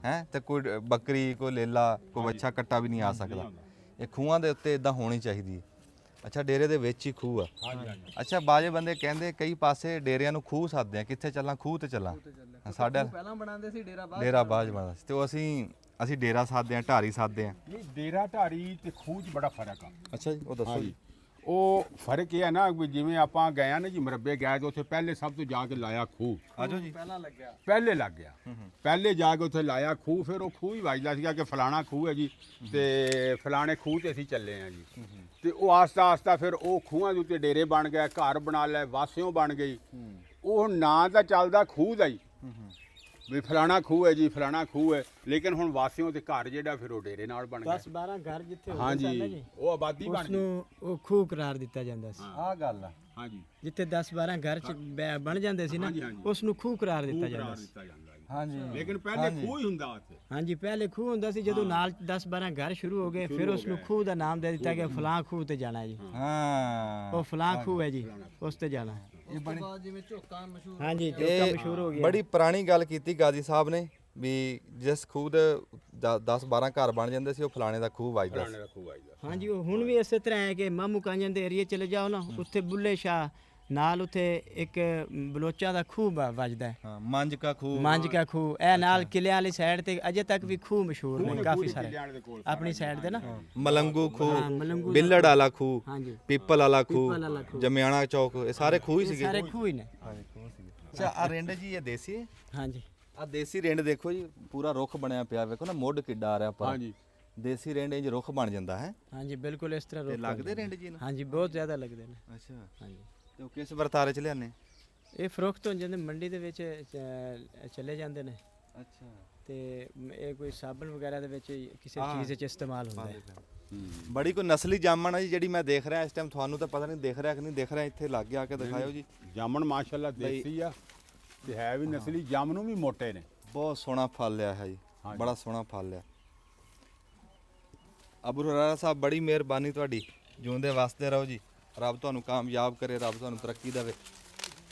ਹੈ ਤੇ ਕੋਈ ਬੱਕਰੀ ਕੋਈ ਲੇਲਾ ਕੋਈ ਬੱਚਾ ਕੱਟਾ ਵੀ ਨਹੀਂ ਆ ਸਕਦਾ ਇਹ ਖੂਹਾਂ ਦੇ ਉੱਤੇ ਇਦਾਂ ਹੋਣੀ ਚਾਹੀਦੀ ਹੈ ਅੱਛਾ ਡੇਰੇ ਦੇ ਵਿੱਚ ਹੀ ਖੂਹ ਆ ਅੱਛਾ ਬਾਜੇ ਬੰਦੇ ਕਹਿੰਦੇ ਕਈ ਪਾਸੇ ਡੇਰਿਆਂ ਨੂੰ ਖੂਹ ਸੱਦਦੇ ਆ ਕਿੱਥੇ ਚੱਲਾਂ ਖੂਹ ਤੇ ਚੱਲਾਂ ਸਾਡੇ ਪਹਿਲਾਂ ਬਣਾਉਂਦੇ ਸੀ ਡੇਰਾ ਡੇਰਾ ਬਾਜ ਬਣਦਾ ਸੀ ਤੇ ਉਹ ਅਸੀਂ ਡੇਰਾ ਸਾਧਦੇ ਆ ਢਾਰੀ ਸਾਧਦੇ ਆ ਨਹੀਂ ਡੇਰਾ ਢਾਰੀ ਤੇ ਖੂਹ 'ਚ ਬੜਾ ਫਰਕ ਆ ਅੱਛਾ ਜੀ ਉਹ ਦੱਸੋ ਹਾਂਜੀ ਜੀ ਉਹ ਫਰਕ ਇਹ ਹੈ ਨਾ ਵੀ ਜਿਵੇਂ ਆਪਾਂ ਗਏ ਆ ਨਾ ਜੀ ਮਰੱਬੇ ਗਏ ਤੇ ਉੱਥੇ ਪਹਿਲੇ ਸਭ ਤੋਂ ਜਾ ਕੇ ਲਾਇਆ ਖੂਹ ਆਜੋ ਜੀ ਪਹਿਲੇ ਲੱਗ ਗਿਆ ਪਹਿਲੇ ਜਾ ਕੇ ਉੱਥੇ ਲਾਇਆ ਖੂਹ ਫਿਰ ਉਹ ਖੂਹ ਹੀ ਵੱਜਦਾ ਸੀਗਾ ਕਿ ਫਲਾਣਾ ਖੂਹ ਹੈ ਜੀ ਤੇ ਫਲਾਣੇ ਖੂਹ ਤੇ ਅਸੀਂ ਚੱਲੇ ਆ ਜੀ ਤੇ ਉਹ ਆਸਤਾ ਆਸਤਾ ਫਿਰ ਉਹ ਖੂਹਾਂ ਦੇ ਉੱਤੇ ਡੇਰੇ ਬਣ ਗਏ ਘਰ ਬਣਾ ਲਏ ਵਾਸਿਓਂ ਬਣ ਗਈ ਉਹ ਨਾਂ ਤਾਂ ਚੱਲਦਾ ਖੂਹ ਦਾ ਹੀ ਵੀ ਫਲਾਣਾ ਖੂਹ ਹੈ ਜੀ ਫਲਾਣਾ ਖੂਹ ਹੈ ਲੇਕਿਨ ਹੁਣ ਵਾਸਿਓਂ ਤੇ ਘਰ ਜਿਹੜਾ ਫਿਰ ਉਹ ਡੇਰੇ ਨਾਲ ਬਣ ਗਿਆ 10-12 ਘਰ ਜਿੱਥੇ ਹੁੰਦੇ ਹਾਂਜੀ ਸਨ ਨਾ ਜੀ ਉਹ ਆਬਾਦੀ ਬਣ ਉਸ ਗਈ ਨੂੰ ਉਹ ਖੂਹ ਕਰਾਰ ਦਿੱਤਾ ਜਾਂਦਾ ਸੀ ਆਹ ਗੱਲ ਆ ਹਾਂਜੀ ਜਿੱਥੇ 10-12 ਘਰ ਚ ਬਣ ਜਾਂਦੇ ਸੀ ਨਾ ਹਾਂਜੀ, ਹਾਂਜੀ। ਉਸ ਨੂੰ ਖੂਹ ਕਰਾਰ ਦਿੱਤਾ ਖੂਹ ਜਾਂਦਾ ਕਰਾਰ ਸੀ ਦਿੱਤਾ ਜਾਂਦਾ ਜੀ ਹਾਂਜੀ ਲੇਕਿਨ ਪਹਿਲੇ ਖੂਹ ਹੀ ਹੁੰਦਾ ਉੱਥੇ ਹਾਂਜੀ ਪਹਿਲੇ ਖੂਹ ਹੁੰਦਾ ਸੀ ਜਦੋਂ ਨਾਲ 10-12 ਘਰ ਸ਼ੁਰੂ ਹੋ ਗਏ ਫਿਰ ਉਸ ਨੂੰ ਖੂਹ ਦਾ ਨਾਮ ਦੇ ਦਿੱਤਾ ਗਿਆ ਫਲਾਂ ਖੂਹ ਤੇ ਜਾਣਾ ਜੀ ਹਾਂ ਉਹ ਫਲਾਂ ਖੂਹ ਹੈ ਜੀ ਉਸ ਤੇ ਜਾਣਾ ਹੈ। ਇਹ ਬੜੀ ਜਿਵੇਂ ਝੋਕਾ ਮਸ਼ਹੂਰ ਹਾਂਜੀ ਜੋ ਇਹ ਮਸ਼ਹੂਰ ਹੋ ਗਿਆ ਬੜੀ ਪੁਰਾਣੀ ਗੱਲ ਕੀਤੀ ਗਾਜ਼ੀ ਸਾਹਿਬ ਨੇ ਵੀ ਜਿਸ ਖੂਹ ਦੇ 10 12 ਘਰ ਬਣ ਜਾਂਦੇ ਸੀ ਉਹ ਫਲਾਣੇ ਦਾ ਖੂਹ ਵੱਜਦਾ ਸੀ ਫਲਾਣੇ ਦਾ ਖੂਹ ਵੱਜਦਾ ਹਾਂਜੀ ਉਹ ਹੁਣ ਵੀ ਇਸੇ ਤਰ੍ਹਾਂ ਹੈ ਕਿ ਮਾਮੂ ਕਾਂਜਨ ਦੇ ਏਰੀਏ ਚਲੇ ਜਾਓ ਨਾ ਉੱਥੇ ਬੁੱਲੇ ਸ਼ਾਹ ਨਾਲ ਉੱਥੇ ਇੱਕ ਬਲੋਚਾਂ ਦਾ ਖੂਹ ਵੱਜਦਾ ਹੈ ਹਾਂ ਮੰਜ ਕਾ ਖੂਹ ਮੰਜ ਕਾ ਖੂਹ ਇਹ ਨਾਲ ਕਿਲਿਆਂ ਵਾਲੀ ਸਾਈਡ ਤੇ ਅਜੇ ਤੱਕ ਵੀ ਖੂਹ ਮਸ਼ਹੂਰ ਨੇ ਕਾਫੀ ਸਾਰੇ ਕਿਲਿਆਂ ਦੇ ਕੋਲ ਆਪਣੀ ਸਾਈਡ ਤੇ ਨਾ ਮਲੰਗੂ ਹਾਂ, ਖੂਹ ਮਲੰਗੂ ਬਿੱਲੜ ਵਾਲਾ ਖੂਹ ਹਾਂਜੀ ਪੀਪਲ ਵਾਲਾ ਵਾਲਾ ਖੂਹ ਖੂਹ। ਜਮਿਆਣਾ ਚੌਕ ਇਹ ਸਾਰੇ ਖੂਹ ਹੀ ਸੀਗੇ ਸਾਰੇ ਖੂਹ ਹੀ ਨੇ ਅੱਛਾ ਆ ਰਿੰਡ ਜੀ ਇਹ ਦੇਸੀ ਹੈ ਹਾਂਜੀ ਆ ਦੇਸੀ ਰਿੰਡ ਦੇਖੋ ਜੀ ਪੂਰਾ ਰੁੱਖ ਬਣਿਆ ਪਿਆ ਵੇਖੋ ਨਾ ਮੁੱਢ ਕਿੱਡਾ ਆ ਰਿਹਾ ਪਰ ਹਾਂਜੀ ਦੇਸੀ ਰਿੰਡ ਇੰਜ ਰੁੱਖ ਬਣ ਜਾਂਦਾ ਹੈ ਹਾਂਜੀ ਬਿਲਕੁਲ ਇਸ ਤਰ੍ਹਾਂ ਤੇ ਰੁੱਖ ਲੱਗਦੇ ਬਣਦੇ ਰਿੰਡ ਨੇ। ਜੀ ਨੂੰ ਹਾਂਜੀ ਬਹੁਤ ਜ਼ਿਆਦਾ ਲੱਗਦੇ ਨੇ। ਅੱਛਾ ਹਾਂਜੀ ਤੇ ਉਹ ਕਿਸ ਵਰਤਾਰੇ ਚ ਲਿਆਨੇ ਇਹ ਫਰੋਖਤ ਹੋ ਜਾਂਦੇ ਮੰਡੀ ਦੇ ਵਿੱਚ ਚਲੇ ਜਾਂਦੇ ਨੇ ਅੱਛਾ ਤੇ ਇਹ ਕੋਈ ਸਾਬਣ ਵਗੈਰਾ ਦੇ ਵਿੱਚ ਕਿਸੇ ਹਾਂ। ਚੀਜ਼ ਵਿੱਚ ਇਸਤੇਮਾਲ ਹੁੰਦਾ ਹੈ। ਬੜੀ ਕੋਈ ਨਸਲੀ ਜਾਮਣ ਹੈ ਜੀ ਜਿਹੜੀ ਮੈਂ ਦੇਖ ਰਿਹਾ ਇਸ ਟਾਈਮ ਤੁਹਾਨੂੰ ਤਾਂ ਪਤਾ ਨਹੀਂ ਦਿਖ ਰਿਹਾ ਕਿ ਨਹੀਂ ਦਿਖ ਰਿਹਾ ਇੱਥੇ ਲੱਗ ਆ ਕੇ ਦਿਖਾਇਓ ਜੀ ਜਾਮਣ ਮਾਸ਼ਾਅੱਲਾ ਦੇਸੀ ਆ ਤੇ ਹੈ ਵੀ ਨਸਲੀ ਜਾਮਨੂ ਵੀ ਮੋਟੇ ਨੇ ਬਹੁਤ ਸੋਹਣਾ ਫਲ ਲਿਆ ਹੈ ਜੀ ਹਾਂਜੀ। ਬੜਾ ਸੋਹਣਾ ਫਲ ਲਿਆ ਅਬੂ ਹੁਰੈਰਾ ਸਾਹਿਬ ਬੜੀ ਮਿਹਰਬਾਨੀ ਤੁਹਾਡੀ ਜਿਉਂਦੇ ਵਾਸਤੇ ਰਹੋ ਜੀ ਰੱਬ ਤੁਹਾਨੂੰ ਕਾਮਯਾਬ ਕਰੇ ਰੱਬ ਤੁਹਾਨੂੰ ਤਰੱਕੀ ਦੇਵੇ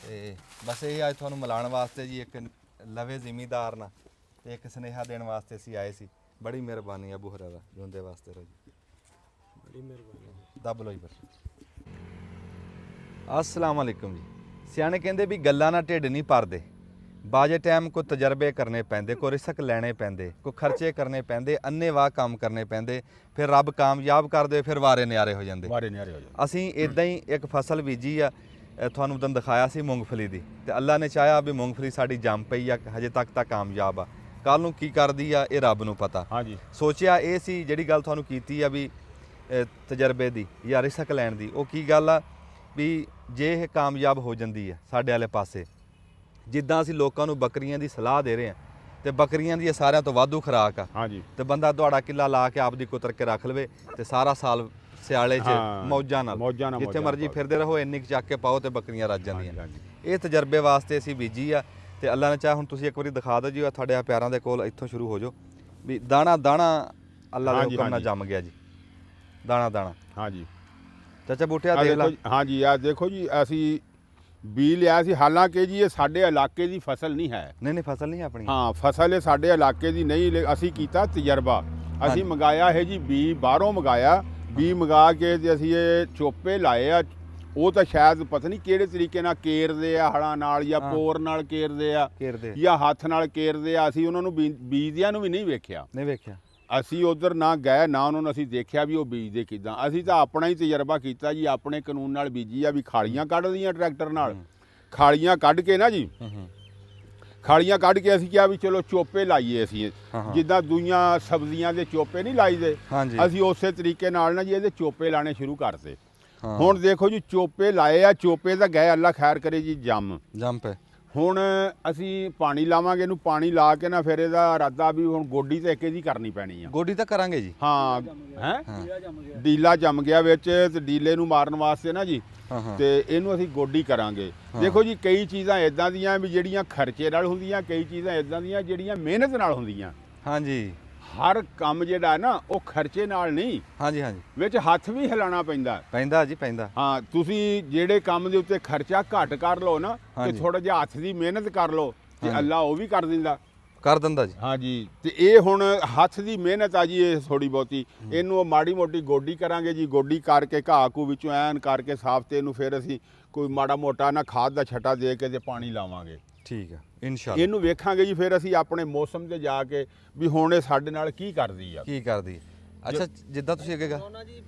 ਤੇ ਬਸ ਇਹ ਅੱਜ ਤੁਹਾਨੂੰ ਮਿਲਾਉਣ ਵਾਸਤੇ ਜੀ ਇੱਕ ਲਵੇ ਜ਼ਿਮੀਦਾਰ ਨਾਲ ਤੇ ਇੱਕ ਸੁਨੇਹਾ ਦੇਣ ਵਾਸਤੇ ਅਸੀਂ ਆਏ ਸੀ ਬੜੀ ਮਿਹਰਬਾਨੀ ਅਬੂ ਹੁਰੈਰਾ ਜਿਉਂਦੇ ਵਾਸਤੇ ਰਹੋ ਜੀ ਬੜੀ ਮਿਹਰਬਾਨੀ। ਦੱਬ ਲਓ ਜੀ ਬਸ ਅਸਲਾਮ ਵਾਲੇਕੁਮ ਜੀ ਸਿਆਣੇ ਕਹਿੰਦੇ ਵੀ ਗੱਲਾਂ ਨਾਲ ਢਿੱਡ ਨਹੀਂ ਭਰਦੇ ਬਾਜੇ ਟਾਈਮ ਕੋ ਤਜਰਬੇ ਕਰਨੇ ਪੈਂਦੇ ਕੋ ਰਿਸਕ ਲੈਣੇ ਪੈਂਦੇ ਕੋ ਖਰਚੇ ਕਰਨੇ ਪੈਂਦੇ ਅੰਨੇਵਾਹ ਕੰਮ ਕਰਨੇ ਪੈਂਦੇ ਫਿਰ ਰੱਬ ਕਾਮਯਾਬ ਕਰ ਦੇ ਫਿਰ ਵਾਰੇ ਨਿਆਰੇ ਹੋ ਜਾਂਦੇ ਵਾਰੇ ਨਿਆਰੇ ਹੋ ਜਾਂਦੇ। ਅਸੀਂ ਇਦਾਂ ਹੀ ਇੱਕ ਫਸਲ ਬੀਜੀ ਆ ਤੁਹਾਨੂੰ ਉਦੋਂ ਦਿਖਾਇਆ ਸੀ ਮੂੰਗਫਲੀ ਦੀ ਤੇ ਅੱਲਾ ਨੇ ਚਾਹਿਆ ਵੀ ਮੂੰਗਫਲੀ ਸਾਡੀ ਜੰਮ ਪਈ ਆ ਹਜੇ ਤੱਕ ਤਾਂ ਕਾਮਯਾਬ ਆ ਕੱਲ ਨੂੰ ਕੀ ਕਰਦੀ ਆ ਇਹ ਰੱਬ ਨੂੰ ਪਤਾ ਹਾਂਜੀ ਸੋਚਿਆ ਇਹ ਸੀ ਜਿਹੜੀ ਗੱਲ ਤੁਹਾਨੂੰ ਕੀਤੀ ਆ ਵੀ ਤਜਰਬੇ ਦੀ ਜਾਂ ਰਿਸਕ ਲੈਣ ਦੀ ਉਹ ਕੀ ਗੱਲ ਆ ਵੀ ਜੇ ਇਹ ਕਾਮਯਾਬ ਹੋ ਜਾਂਦੀ ਆ ਸਾਡੇ ਵਾਲੇ ਪਾਸੇ ਜਿੱਦਾਂ ਅਸੀਂ ਲੋਕਾਂ ਨੂੰ ਬੱਕਰੀਆਂ ਦੀ ਸਲਾਹ ਦੇ ਰਹੇ ਆ ਤੇ ਬੱਕਰੀਆਂ ਦੀ ਇਹ ਸਾਰਿਆਂ ਤੋਂ ਵਾਧੂ ਖੁਰਾਕ ਆ ਹਾਂਜੀ ਤੇ ਬੰਦਾ ਦੁਹਾੜਾ ਕਿੱਲਾ ਲਾ ਕੇ ਆਪਦੀ ਕੁਤਰ ਕੇ ਰੱਖ ਲਵੇ ਤੇ ਸਾਰਾ ਸਾਲ ਸਿਆਲੇ 'ਚ ਹਾਂ, ਮੌਜਾਂ ਨਾਲ ਮੌਜਾਂ ਨਾਲ ਜਿੱਥੇ ਮੌਜਾਂ ਮਰਜੀ ਨਾਲ ਫਿਰਦੇ ਰਹੋ ਇੰਨੀ ਕੁ ਚੱਕ ਕੇ ਪਾਓ ਤੇ ਬੱਕਰੀਆਂ ਰੱਜ ਜਾਂਦੀਆਂ ਹਾਂਜੀ। ਇਹ ਤਜਰਬੇ ਵਾਸਤੇ ਅਸੀਂ ਬੀਜੀ ਆ ਤੇ ਅੱਲਾ ਨੇ ਚਾਹਿਆ ਹੁਣ ਤੁਸੀਂ ਇੱਕ ਵਾਰੀ ਦਿਖਾ ਦਿਓ ਜੀ ਆਹ ਤੁਹਾਡੇ ਪਿਆਰਾਂ ਦੇ ਕੋਲ ਇੱਥੋਂ ਸ਼ੁਰੂ ਹੋ ਜਾਓ ਵੀ ਦਾਣਾ ਦਾਣਾ ਅੱਲਾ ਦੇ ਹਾਂਜੀ, ਹੁਕਮ ਨਾਲ ਹਾਂਜੀ। ਜੰਮ ਗਿਆ ਜੀ ਦਾਣਾ ਦਾਣਾ ਹਾਂਜੀ ਚਾਚਾ ਬੂਟਿਆ ਆਹ ਦੇਖ ਦੇਖੋ ਲਾ ਜੀ, ਹਾਂਜੀ ਆ ਦੇਖੋ ਜੀ ਅਸੀਂ ਬੀ ਲਿਆ ਸੀ ਹਾਲਾਂਕਿ ਜੀ ਇਹ ਸਾਡੇ ਇਲਾਕੇ ਦੀ ਫਸਲ ਨਹੀਂ ਹੈ ਨਹੀਂ ਫਸਲ ਨਹੀਂ ਆਪਣੀ ਹਾਂ ਫਸਲ ਇਹ ਸਾਡੇ ਇਲਾਕੇ ਦੀ ਨਹੀਂ ਅਸੀਂ ਕੀਤਾ ਤਜਰਬਾ ਅਸੀਂ ਮੰਗਾਇਆ ਹੈ ਜੀ ਬੀ ਬਾਹਰੋਂ ਮੰਗਾਇਆ ਬੀ ਮੰਗਾ ਕੇ ਤੇ ਅਸੀਂ ਇਹ ਚੋਪੇ ਲਾਏ ਆ ਉਹ ਤਾਂ ਸ਼ਾਇਦ ਪਤਾ ਨਹੀਂ ਕਿਹੜੇ ਤਰੀਕੇ ਨਾਲ ਕੇਰਦੇ ਆ ਹਲਾਂ ਨਾਲ ਜਾਂ ਪੋਰ ਨਾਲ ਕੇਰਦੇ ਆ ਘੇਰਦੇ ਜਾਂ ਹੱਥ ਨਾਲ ਕੇਰਦੇ ਆ ਅਸੀਂ ਉਹਨਾਂ ਨੂੰ ਬੀਜਦਿਆਂ ਨੂੰ ਵੀ ਨਹੀਂ ਵੇਖਿਆ ਨਹੀਂ ਵੇਖਿਆ ਅਸੀਂ ਉਧਰ ਨਾ ਗਏ ਨਾ ਉਹਨਾਂ ਨੂੰ ਅਸੀਂ ਦੇਖਿਆ ਵੀ ਉਹ ਬੀਜਦੇ ਕਿਦਾਂ ਅਸੀਂ ਤਾਂ ਆਪਣਾ ਹੀ ਤਜਰਬਾ ਕੀਤਾ ਜੀ ਆਪਣੇ ਕਾਨੂੰਨ ਨਾਲ ਬੀਜੀ ਆ ਵੀ ਖਾਲੀਆਂ ਕੱਢ ਲਈਆਂ ਟਰੈਕਟਰ ਨਾਲ ਖਾਲੀਆਂ ਕੱਢ ਕੇ ਨਾ ਜੀ ਖਾਲੀਆਂ ਕੱਢ ਕੇ ਅਸੀਂ ਕਿਹਾ ਵੀ ਚਲੋ ਚੋਪੇ ਲਾਈਏ ਅਸੀਂ ਜਿੱਦਾਂ ਦੂਈਆਂ ਸਬਜ਼ੀਆਂ ਦੇ ਚੋਪੇ ਨਹੀਂ ਲਾਈਦੇ ਹਾਂਜੀ ਅਸੀਂ ਉਸੇ ਤਰੀਕੇ ਨਾਲ ਨਾ ਜੀ ਇਹਦੇ ਚੋਪੇ ਲਾਣੇ ਸ਼ੁਰੂ ਕਰਤੇ ਹੁਣ ਦੇਖੋ ਜੀ ਚੋਪੇ ਲਾਏ ਆ ਚੋਪੇ ਤਾਂ ਗਏ ਅੱਲਾ ਖੈਰ ਕਰੇ ਜੀ ਜੰਪ ਹੁਣ ਅਸੀਂ ਪਾਣੀ ਲਾਵਾਂਗੇ ਇਹਨੂੰ ਪਾਣੀ ਲਾ ਕੇ ਨਾ ਫਿਰ ਇਹਦਾ ਇਰਾਦਾ ਵੀ ਹੁਣ ਗੋਡੀ ਤੇ ਇੱਕ ਇਹਦੀ ਕਰਨੀ ਪੈਣੀ ਆ ਗੋਡੀ ਤਾਂ ਕਰਾਂਗੇ ਜੀ ਹਾਂ ਹੈ ਡੀਲਾ ਜੰਮ ਗਿਆ ਵਿੱਚ ਤੇ ਡੀਲੇ ਨੂੰ ਮਾਰਨ ਵਾਸਤੇ ਨਾ ਜੀ ਤੇ ਇਹਨੂੰ ਅਸੀਂ ਗੋਡੀ ਕਰਾਂਗੇ ਦੇਖੋ ਜੀ ਕਈ ਚੀਜ਼ਾਂ ਇਦਾਂ ਦੀਆਂ ਵੀ ਜਿਹੜੀਆਂ ਖਰਚੇ ਨਾਲ ਹੁੰਦੀਆਂ ਕਈ ਚੀਜ਼ਾਂ ਇਦਾਂ ਦੀਆਂ ਜਿਹੜੀਆਂ ਮਿਹਨਤ ਨਾਲ ਹੁੰਦੀਆਂ ਹਾਂਜੀ ਹਰ ਕੰਮ ਜਿਹੜਾ ਨਾ ਉਹ ਖਰਚੇ ਨਾਲ ਨਹੀਂ ਹਾਂਜੀ ਹਾਂਜੀ ਵਿੱਚ ਹੱਥ ਵੀ ਹਿਲਾਉਣਾ ਪੈਂਦਾ ਪੈਂਦਾ ਜੀ ਪੈਂਦਾ ਹਾਂ ਤੁਸੀਂ ਜਿਹੜੇ ਕੰਮ ਦੇ ਉੱਤੇ ਖਰਚਾ ਘੱਟ ਕਰ ਲਓ ਨਾ ਤੇ ਹਾਂਜੀ। ਥੋੜਾ ਜਿਹਾ ਹੱਥ ਦੀ ਮਿਹਨਤ ਕਰ ਲਓ ਤੇ ਅੱਲਾ ਉਹ ਵੀ ਕਰ ਦਿੰਦਾ ਕਰ ਦਿੰਦਾ ਜੀ ਹਾਂਜੀ ਤੇ ਇਹ ਹੁਣ ਹੱਥ ਦੀ ਮਿਹਨਤ ਆ ਜੀ ਇਹ ਥੋੜੀ ਬਹੁਤੀ ਇਹਨੂੰ ਮਾੜੀ ਮੋਟੀ ਗੋਡੀ ਕਰਾਂਗੇ ਜੀ ਗੋਡੀ ਕਰਕੇ ਘਾਹ ਘੂ ਵਿੱਚੋਂ ਐਨ ਕਰਕੇ ਸਾਫ਼ ਤੇ ਇਹਨੂੰ ਫਿਰ ਅਸੀਂ ਕੋਈ ਮਾੜਾ ਮੋਟਾ ਨਾ ਖਾਦ ਦਾ ਛਟਾ ਦੇ ਕੇ ਤੇ ਪਾਣੀ ਲਾਵਾਂਗੇ ਠੀਕ ਆ ਇਨਸ਼ਾਅੱਲਾ ਇਹਨੂੰ ਵੇਖਾਂਗੇ ਜੀ ਫਿਰ ਅਸੀਂ ਆਪਣੇ ਮੌਸਮ ਤੇ ਜਾ ਕੇ ਵੀ ਹੁਣ ਇਹ ਸਾਡੇ ਨਾਲ ਕੀ ਕਰਦੀ ਆ ਕੀ ਕਰਦੀ ਅੱਛਾ ਜਿੱਦਾਂ ਤੁਸੀਂ ਅੱਗੇ ਉਹਨਾਂ ਜੀ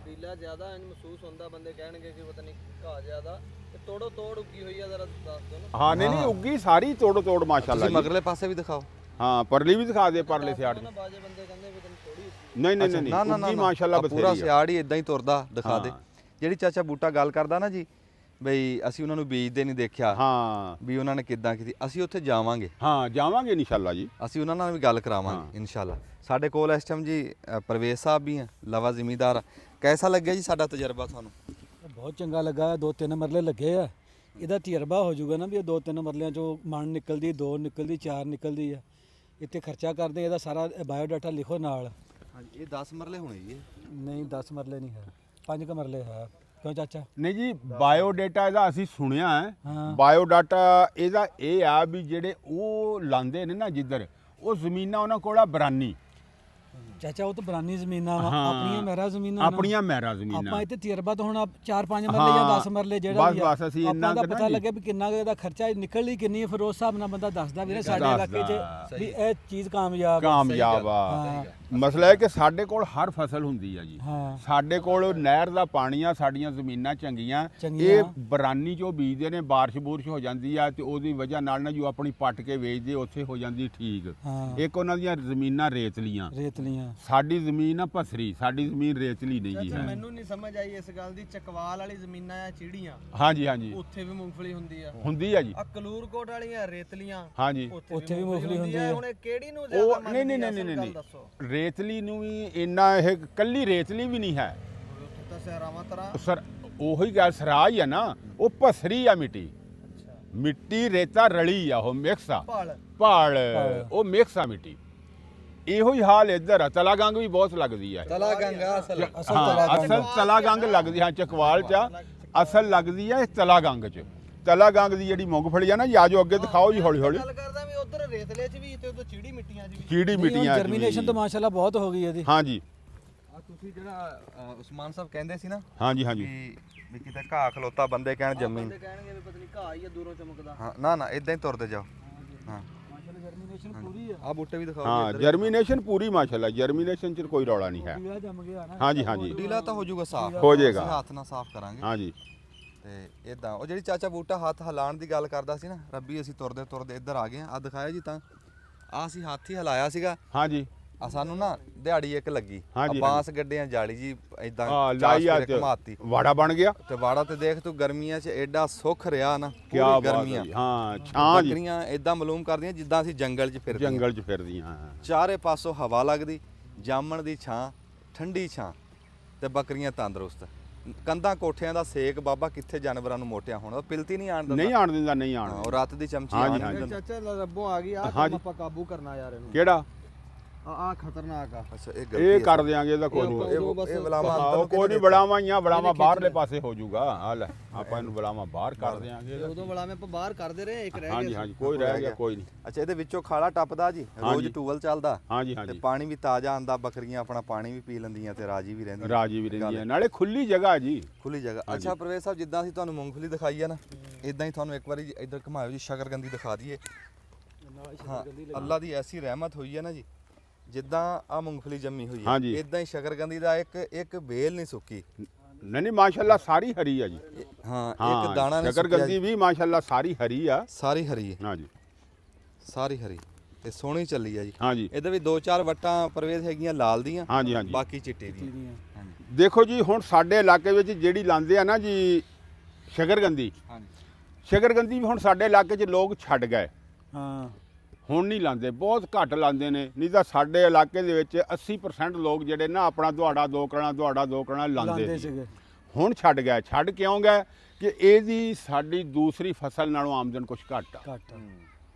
ਡੀਲਾ ਜ਼ਿਆਦਾ ਇਹਨੂੰ ਮਹਿਸੂਸ ਹੁੰਦਾ ਬੰਦੇ ਕਹਿਣਗੇ ਕਿ ਪਤਾ ਨਹੀਂ ਘਾਹ ਜ਼ਿਆਦਾ ਤੇ ਤੋੜੋ ਤੋੜ ਉੱਗੀ ਹੋਈ ਆ ਜ਼ਰਾ ਦੱਸ ਦਿਓ ਨਾ ਹਾਂ ਨਹੀਂ ਉੱਗੀ ਸਾਰੀ ਤੋੜ ਤੋੜ ਮਾਸ਼ਾਅੱਲਾ ਤੁਸੀਂ ਜੀ ਮਗਰਲੇ ਪਾਸੇ ਵੀ ਦਿਖਾਓ ਹਾਂ ਪਰਲੀ ਵੀ ਦਿਖਾ ਦੇ ਪਰਲੇ ਸਿਆੜ ਦੀ ਬਾਜੇ ਬੰਦੇ ਕਹਿੰਦੇ ਵੀ ਤੈਨੂੰ ਥੋੜੀ ਨਹੀਂ ਨਹੀਂ ਨਹੀਂ ਉੱਗੀ ਮਾਸ਼ਾਅੱਲਾ ਪੂਰਾ ਬਥੇਰੀ ਆ ਸਿਆੜ ਹੀ ਇਦਾਂ ਹੀ ਤੁਰਦਾ ਦਿਖਾ ਦੇ ਹਾਂ। ਜਿਹੜੀ ਚਾਚਾ ਬੂਟਾ ਗੱਲ ਕਰਦਾ ਨਾ ਜੀ ਬਈ ਅਸੀਂ ਉਹਨਾਂ ਨੂੰ ਬੀਜਦੇ ਨਹੀਂ ਦੇਖਿਆ ਹਾਂ ਵੀ ਉਹਨਾਂ ਨੇ ਕਿੱਦਾਂ ਕੀਤੀ ਅਸੀਂ ਉੱਥੇ ਜਾਵਾਂਗੇ ਹਾਂ ਜਾਵਾਂਗੇ ਇਨਸ਼ਾਅੱਲਾ ਜੀ ਅਸੀਂ ਉਹਨਾਂ ਨਾਲ ਵੀ ਗੱਲ ਕਰਾਵਾਂਗੇ ਇਨਸ਼ਾਅੱਲਾ ਸਾਡੇ ਕੋਲ ਇਸ ਟਾਈਮ ਜੀ ਪ੍ਰਵੇਸ਼ ਸਾਹਿਬ ਵੀ ਆ ਲਵਾ ਜ਼ਿਮੀਦਾਰ ਕੈਸਾ ਲੱਗਿਆ ਜੀ ਸਾਡਾ ਤਜਰਬਾ ਤੁਹਾਨੂੰ ਬਹੁਤ ਚੰਗਾ ਲੱਗਾ 2-3 ਮਰਲੇ ਲੱਗੇ ਆ ਇਹਦਾ ਤਜਰਬਾ ਹੋ ਜਾਊਗਾ ਨਾ ਵੀ ਇਹ 2-3 ਮਰਲਿਆਂ ਚੋਂ ਮਣ ਨਿਕਲਦੀ 2 ਨਿਕਲਦੀ 4 ਨਿਕਲਦੀ ਆ ਇੱਥੇ ਖਰਚਾ ਕਰਦੇ ਇਹਦਾ ਸਾਰਾ ਬਾਇਓਡਾਟਾ ਲਿਖੋ ਨਾਲ ਹਾਂਜੀ ਇਹ 10 ਮਰਲੇ ਹੋਣੇ ਜੀ ਨਹੀਂ 10 ਮਰਲੇ ਨਹੀਂ ਹੈ 5 ਮਰਲੇ ਹੈ ਕਿਉਂ ਚਾਚਾ ਨਹੀਂ ਜੀ ਬਾਇਓ ਡਾਟਾ ਇਹਦਾ ਅਸੀਂ ਸੁਣਿਆ ਹੈ ਹਾਂ। ਬਾਇਓ ਡਾਟਾ ਇਹਦਾ ਇਹ ਆ ਵੀ ਜਿਹੜੇ ਉਹ ਲਾਂਦੇ ਨੇ ਨਾ ਜਿੱਧਰ ਉਹ ਜ਼ਮੀਨਾਂ ਉਹਨਾਂ ਕੋਲ ਆ ਬਰਾਨੀ ਚਾਚਾ ਉਹ ਤਾਂ ਬਰਾਨੀ ਜ਼ਮੀਨਾਂ ਵਾ ਹਾਂ। ਆਪਣੀਆਂ ਮਹਿਰਾ ਜ਼ਮੀਨਾਂ ਨਾ। ਆਪਣੀਆਂ ਮਹਿਰਾ ਜ਼ਮੀਨਾਂ ਆਪਾਂ ਇੱਥੇ ਤਜਰਬਾ ਤਾਂ ਹੁਣ 4-5 ਮਰਲੇ ਜਾਂ 10 ਮਰਲੇ ਜਿਹੜਾ ਬਸ- ਵੀ ਆ ਬਸ ਅਸੀਂ ਇੰਨਾ ਆਪਾਂ ਦਾ ਕੁ ਨਾ ਪਤਾ ਜੀ। ਲੱਗੇ ਵੀ ਕਿੰਨਾ ਕੁ ਇਹਦਾ ਖਰਚਾ ਨਿਕਲਦੀ ਕਿੰਨੀ ਹੈ ਫਿਰ ਉਸ ਹਿਸਾਬ ਨਾਲ ਬੰਦਾ ਦੱਸਦਾ ਵੀ ਨਾ ਸਾਡੇ ਦੱਸਦਾ। ਇਲਾਕੇ 'ਚ ਵੀ ਇਹ ਚੀਜ਼ ਕਾਮਯਾਬ ਆ। ਕਾਮਯਾਬ ਆ ਹਾਂ। ਮਸਲਾ ਹੈ ਕਿ ਸਾਡੇ ਕੋਲ ਹਰ ਫਸਲ ਹੁੰਦੀ ਆ ਜੀ ਹਾਂ ਸਾਡੇ ਕੋਲ ਨਹਿਰ ਦਾ ਪਾਣੀ ਆ ਸਾਡੀਆਂ ਜ਼ਮੀਨਾਂ ਚੰਗੀਆਂ ਚੰਗੀਆਂ। ਇਹ ਬਰਾਨੀ ਚੋਂ ਬੀਜਦੇ ਨੇ ਬਾਰਿਸ਼ ਹੋ ਜਾਂਦੀ ਆ ਤੇ ਉਹਦੀ ਵਜ੍ਹਾ ਨਾਲ ਨਾ ਜੋ ਆਪਣੀ ਪੱਟ ਕੇ ਵੇਚਦੇ ਉੱਥੇ ਹੋ ਜਾਂਦੀ ਠੀਕ ਹਾਂ ਇੱਕ ਉਹਨਾਂ ਦੀਆਂ ਜ਼ਮੀਨਾਂ ਰੇਤਲੀਆਂ ਰੇਤਲੀਆਂ ਰੇਤਲੀਆਂ ਸਾਡੀ ਜ਼ਮੀਨ ਆ ਭਸਰੀ, ਸਾਡੀ ਜ਼ਮੀਨ ਰੇਤਲੀ ਨਹੀਂ ਜੀ ਚਾਚਾ ਹੈ। ਮੈਨੂੰ ਨਹੀਂ ਸਮਝ ਆਈ ਇਸ ਗੱਲ ਦੀ, ਚਕਵਾਲ ਵਾਲੀ ਜ਼ਮੀਨਾਂ ਆ ਚਿੜੀਆਂ, ਹਾਂਜੀ ਹਾਂਜੀ ਉੱਥੇ ਵੀ ਮੂੰਗਫਲੀ ਹੁੰਦੀ ਆ, ਹੁੰਦੀ ਆ ਜੀ। ਆ ਕਲੂਰਕੋਟ ਵਾਲੀਆਂ ਰੇਤਲੀਆਂ ਹਾਂਜੀ ਉੱਥੇ ਵੀ ਮੂੰਗਫਲੀ ਹੁੰਦੀ ਆ। ਹੁਣ ਇਹ ਕਿਹੜੀ ਨੂੰ ਉਹ ਜ਼ਿਆਦਾ ਨਹੀਂ ਨਹੀਂ ਮੰਨਦੀ ਆ, ਨਹੀਂ ਅਸਲ ਨਹੀਂ ਗੱਲ ਦੱਸੋ। ਰੇਤਲੀ ਨੂੰ ਵੀ ਇੰਨਾ ਇਹ ਕੱਲੀ ਰੇਤਲੀ ਵੀ ਨਹੀਂ ਹੈ ਉੱਥੇ ਤਾਂ ਸਹਿਰਾਵਾਂ ਤਰ੍ਹਾਂ ਸਰ, ਉਹੀ ਗੱਲ ਸਰਾ ਹੀ ਆ ਨਾ, ਉਹ ਭਸਰੀ ਆ ਮਿੱਟੀ, ਮਿੱਟੀ ਰੇਤਾ ਰਲੀ ਆ, ਉਹ ਮਿਕਸ ਆ ਭਾਲ ਪਹਾੜ, ਉਹ ਮਿਕਸ ਆ ਮਿੱਟੀ। ਇਹੋ ਹੀ ਹਾਲ ਇੱਧਰ ਆ। ਤਲਾ ਗੰਗ ਵੀ ਬਹੁਤ ਲੱਗਦੀ ਆ। ਤਲਾ ਗੰਗਾ ਅਸਲ ਹਾਂ, ਅਸਲ ਤਲਾ ਗੰਗ ਲੱਗਦੀ, ਹਾਂ ਚਕਵਾਲ ਚ ਆ, ਅਸਲ ਲੱਗਦੀ ਆ ਇਹ ਤਲਾ ਗੰਗ ਚ। ਤਲਾ ਗੰਗ ਦੀ ਜਿਹੜੀ ਮੂੰਗਫਲੀ ਆ ਨਾ ਜੀ, ਆਜੋ ਅੱਗੇ ਦਿਖਾਓ ਜੀ ਹੌਲੀ ਹੌਲੀ। ਗੱਲ ਕਰਦਾ ਵੀ ਉਧਰ ਰੇਤਲੇ 'ਚ ਵੀ ਤੇ ਉਧਰ ਚਿੜੀ ਮਿੱਟੀਆਂ 'ਚ ਵੀ ਕੀੜੀ ਮਿੱਟੀਆਂ ਚ ਜਰਮੀਨੇਸ਼ਨ ਤਾਂ ਵੀ। ਮਾਸ਼ਾਅੱਲਾ ਬਹੁਤ ਹੋ ਗਈ ਇਹਦੀ। ਹਾਂਜੀ ਆ ਤੁਸੀਂ ਜਿਹੜਾ ਉਸਮਾਨ ਸਾਹਿਬ ਕਹਿੰਦੇ ਸੀ ਨਾ ਹਾਂਜੀ ਹਾਂਜੀ ਵੀ ਕਿਤੇ ਘਾਹ ਖਲੋਤਾ ਬੰਦੇ ਕਹਿਣ ਜੰਮੀ ਬੰਦੇ ਕਹਿਣਗੇ ਵੀ ਪਤਾ ਨਹੀਂ ਘਾਹ ਹੀ ਆ ਦੂਰੋਂ ਚਮਕਦਾ। ਹਾਂ ਨਾ ਨਾ ਇਦਾਂ ਹੀ ਤੁਰਦੇ ਜਾਓ। ਹਾਂ ਜਰਮੀਨੇਸ਼ਨ ਪੂਰੀ ਆ। ਆ ਬੂਟੇ ਵੀ ਦਿਖਾਓ ਹਾਂ, ਜਰਮੀਨੇਸ਼ਨ ਪੂਰੀ ਮਾਸ਼ਾਅੱਲਾ, ਜਰਮੀਨੇਸ਼ਨ ਚ ਕੋਈ ਰੌਲਾ ਨਹੀਂ ਹੈ। ਵਿਆਹ ਜੰਮ ਗਿਆ ਨਾ। ਹਾਂਜੀ ਹਾਂਜੀ ਡੀਲਾ ਤਾਂ ਹੋ ਜਾਊਗਾ ਸਾਫ਼, ਹੋ ਜਾਏਗਾ। ਅਸੀਂ ਹੱਥ ਨਾਲ ਸਾਫ਼ ਕਰਾਂਗੇ। ਹਾਂਜੀ ਤੇ ਇਦਾਂ ਉਹ ਜਿਹੜੀ ਚਾਚਾ ਬੂਟਾ ਹੱਥ ਹਿਲਾਉਣ ਦੀ ਗੱਲ ਕਰਦਾ ਸੀ ਨਾ, ਰੱਬੀ ਅਸੀਂ ਤੁਰਦੇ ਤੁਰਦੇ ਇੱਧਰ ਆ ਗਏ ਆ ਦਿਖਾਇਆ ਜੀ। ਤਾਂ ਆ ਅਸੀਂ ਹੱਥ ਹੀ ਹਿਲਾਇਆ ਸੀਗਾ, ਹਾਂਜੀ ਆ ਸਾਨੂੰ ਨਾ ਦਿਹਾੜੀ ਇੱਕ ਲੱਗੀ, ਹਾਂਜੀ, ਬਾਂਸ ਗੱਡਿਆਂ ਜਾਲੀ ਜੀ ਇਦਾਂ ਹਾਂ, ਲਾਈ ਆ ਤੇ ਘਮਾਤੀ ਵਾੜਾ ਬਣ ਗਿਆ। ਤੇ ਵਾੜਾ ਤੇ ਦੇਖ ਤੂੰ ਗਰਮੀਆਂ 'ਚ ਐਡਾ ਸੁੱਖ ਰਿਹਾ ਨਾ, ਕਿਆ ਪੂਰੀ ਬਾਤ ਹੈ ਗਰਮੀਆਂ। ਜੀ। ਹਾਂ ਛਾਂ ਜੀ, ਬੱਕਰੀਆਂ ਇਦਾਂ ਮਾਲੂਮ ਕਰਦੀਆਂ ਜਿੱਦਾਂ ਅਸੀਂ ਜੰਗਲ 'ਚ ਫਿਰਦੇ ਹਾਂ। ਜੰਗਲ ਚ ਫਿਰਦੀਆਂ। ਚਾਰੇ ਪਾਸੋਂ ਹਵਾ ਲੱਗਦੀ, ਜਾਮਣ ਦੀ ਛਾਂ, ਠੰਡੀ ਛਾਂ, ਤੇ ਬੱਕਰੀਆਂ ਤੰਦਰੁਸਤ। ਕੰਧਾਂ ਕੋਠਿਆਂ ਦਾ ਸੇਕ ਬਾਬਾ ਕਿੱਥੇ ਜਾਨਵਰਾਂ ਨੂੰ ਮੋਟਿਆ ਹੋਣਾ, ਉਹ ਪਿਲਤੀ ਨਹੀਂ ਆਣ ਦਿੰਦਾ। ਨਹੀਂ ਆਣ ਦਿੰਦਾ, ਨਹੀਂ ਆਣ ਹਾਂ, ਉਹ ਦਿੰਦਾ। ਰਾਤ ਦੀ ਚਮਚੀ ਹਾਂਜੀ, ਆਣ ਹਾਂਜੀ। ਨਹੀਂ ਦਿੰਦਾ। ਚਾਚਾ ਰੱਬੋਂ ਆ ਗਈ ਆ, ਹਾਂਜੀ। ਆਪਾਂ ਕਾਬੂ ਕਰਨਾ ਯਾਰ ਇਹਨੂੰ। ਕਿਹੜਾ ਆ ਖਤਰਨਾਕ ਆ। ਅੱਛਾ ਇਹ ਇਹ ਗਲਤੀ ਕਰ ਦਿਆਂਗੇ, ਇਹਦਾ ਕੋਈ ਨਹੀਂ। ਇਹ ਬਲਾਮਾ ਉਹ ਕੋਈ ਨਹੀਂ, ਬੜਾਵਾ ਹੀ ਆ, ਬੜਾਵਾ ਬਾਹਰਲੇ ਪਾਸੇ ਹੋ ਜਾਊਗਾ। ਆ ਲੈ ਆਪਾਂ ਇਹਨੂੰ ਬੜਾਵਾ ਬਾਹਰ ਕਰ ਦਿਆਂਗੇ। ਉਦੋਂ ਬੜਾ ਮੈਂ ਆਪਾਂ ਬਾਹਰ ਕਰਦੇ ਰਹੇ, ਇੱਕ ਰਹਿ ਹਾਂਜੀ ਗਿਆ। ਹਾਂਜੀ, ਕੋਈ ਰਹਿ ਗਿਆ ਕੋਈ ਨਹੀਂ। ਅੱਛਾ ਇਹਦੇ ਵਿੱਚੋਂ ਖਾਲਾ ਟੱਪਦਾ ਜੀ, ਰੋਜ਼ ਹਾਂਜੀ। ਟੂਵਲ ਚੱਲਦਾ ਹਾਂਜੀ ਤੇ ਹਾਂਜੀ, ਪਾਣੀ ਵੀ ਤਾਜ਼ਾ ਆਂਦਾ, ਬੱਕਰੀਆਂ ਆਪਣਾ ਪਾਣੀ ਵੀ ਪੀ ਲੈਂਦੀਆਂ ਤੇ ਰਾਜੀ ਵੀ ਰਹਿੰਦੀਆਂ। ਰਾਜੀ ਵੀ ਰਹਿੰਦੀ ਹੈ, ਨਾਲੇ ਖੁੱਲੀ ਜਗ੍ਹਾ ਜੀ। ਖੁੱਲੀ ਜਗ੍ਹਾ। ਅੱਛਾ ਪ੍ਰਵੇਸ਼ ਸਾਹਿਬ, ਜਿੱਦਾਂ ਅਸੀਂ ਤੁਹਾਨੂੰ ਮੂੰਗਫਲੀ ਦਿਖਾਈ ਆ ਨਾ, ਇਦਾਂ ਹੀ ਤੁਹਾਨੂੰ ਇੱਕ ਵਾਰੀ ਇੱਧਰ ਘੁਮਾਇਓ ਜੀ, ਸ਼ਕਰਕੰਦੀ ਦਿਖਾ ਦਈਏ। ਹਾਂ, ਅੱਲਾ ਦੀ ਐਸੀ ਰਹਿਮਤ ਹੋਈ ਹੈ ਨਾ ਜੀ, ਜਿੱਦਾਂ ਆ ਮੂੰਗਫਲੀ ਜੰਮੀ ਹੋਈ ਹੈ, ਹਾਂਜੀ। ਇਦਾਂ ਹੀ ਸ਼ਕਰਕੰਦੀ ਦਾ ਇੱਕ ਬੇਲ ਨਹੀਂ ਸੁੱਕੀ। ਨਹੀਂ ਨਹੀਂ, ਮਾਸ਼ਾਅੱਲਾ ਸਾਰੀ ਹਰੀ ਆ ਜੀ। ਹਾਂ, ਇੱਕ ਹਾਂ, ਦਾਣਾ ਨਹੀਂ ਸੁੱਕਿਆ ਸ਼ਕਰਕੰਦੀ ਜੀ। ਵੀ ਮਾਸ਼ਾਅੱਲਾ ਸਾਰੀ ਹਰੀ ਆ। ਸਾਰੀ ਹਰੀ ਹੈ, ਹਾਂਜੀ ਸਾਰੀ ਹਰੀ ਤੇ ਸੋਹਣੀ ਚੱਲੀ ਆ ਜੀ। ਹਾਂਜੀ ਇਹਦੇ ਵੀ 2-4 ਵੱਟਾਂ ਪ੍ਰਵੇਸ਼ ਹੈਗੀਆਂ ਲਾਲ ਦੀਆਂ, ਹਾਂਜੀ ਹਾਂਜੀ। ਬਾਕੀ ਚਿੱਟੇ ਦੀਆਂ। ਹਾਂਜੀ ਦੇਖੋ ਜੀ, ਹੁਣ ਸਾਡੇ ਇਲਾਕੇ ਵਿੱਚ ਜਿਹੜੀ ਲਾਉਂਦੇ ਆ ਨਾ ਜੀ ਸ਼ਕਰਕੰਦੀ, ਹਾਂਜੀ ਸ਼ਕਰਕੰਦੀ ਵੀ ਹੁਣ ਸਾਡੇ ਇਲਾਕੇ 'ਚ ਲੋਕ ਛੱਡ ਗਏ। ਹਾਂ ਹੁਣ ਨਹੀਂ ਲਾਉਂਦੇ, ਬਹੁਤ ਘੱਟ ਲਾਉਂਦੇ ਨੇ। ਨਹੀਂ ਤਾਂ ਸਾਡੇ ਇਲਾਕੇ ਦੇ ਵਿੱਚ 80% ਲੋਕ ਜਿਹੜੇ ਨਾ ਆਪਣਾ ਦੁਹਾੜਾ ਦੋ ਕਰਨਾ ਲਾਉਂਦੇ ਲਾਉਂਦੇ ਸੀ। ਸੀਗੇ। ਹੁਣ ਛੱਡ ਗਏ। ਛੱਡ ਕਿਉਂ ਗਏ? ਕਿ ਇਹਦੀ ਸਾਡੀ ਦੂਸਰੀ ਫਸਲ ਨਾਲੋਂ ਆਮਦਨ ਕੁਛ ਘੱਟ ਆ। ਘੱਟ।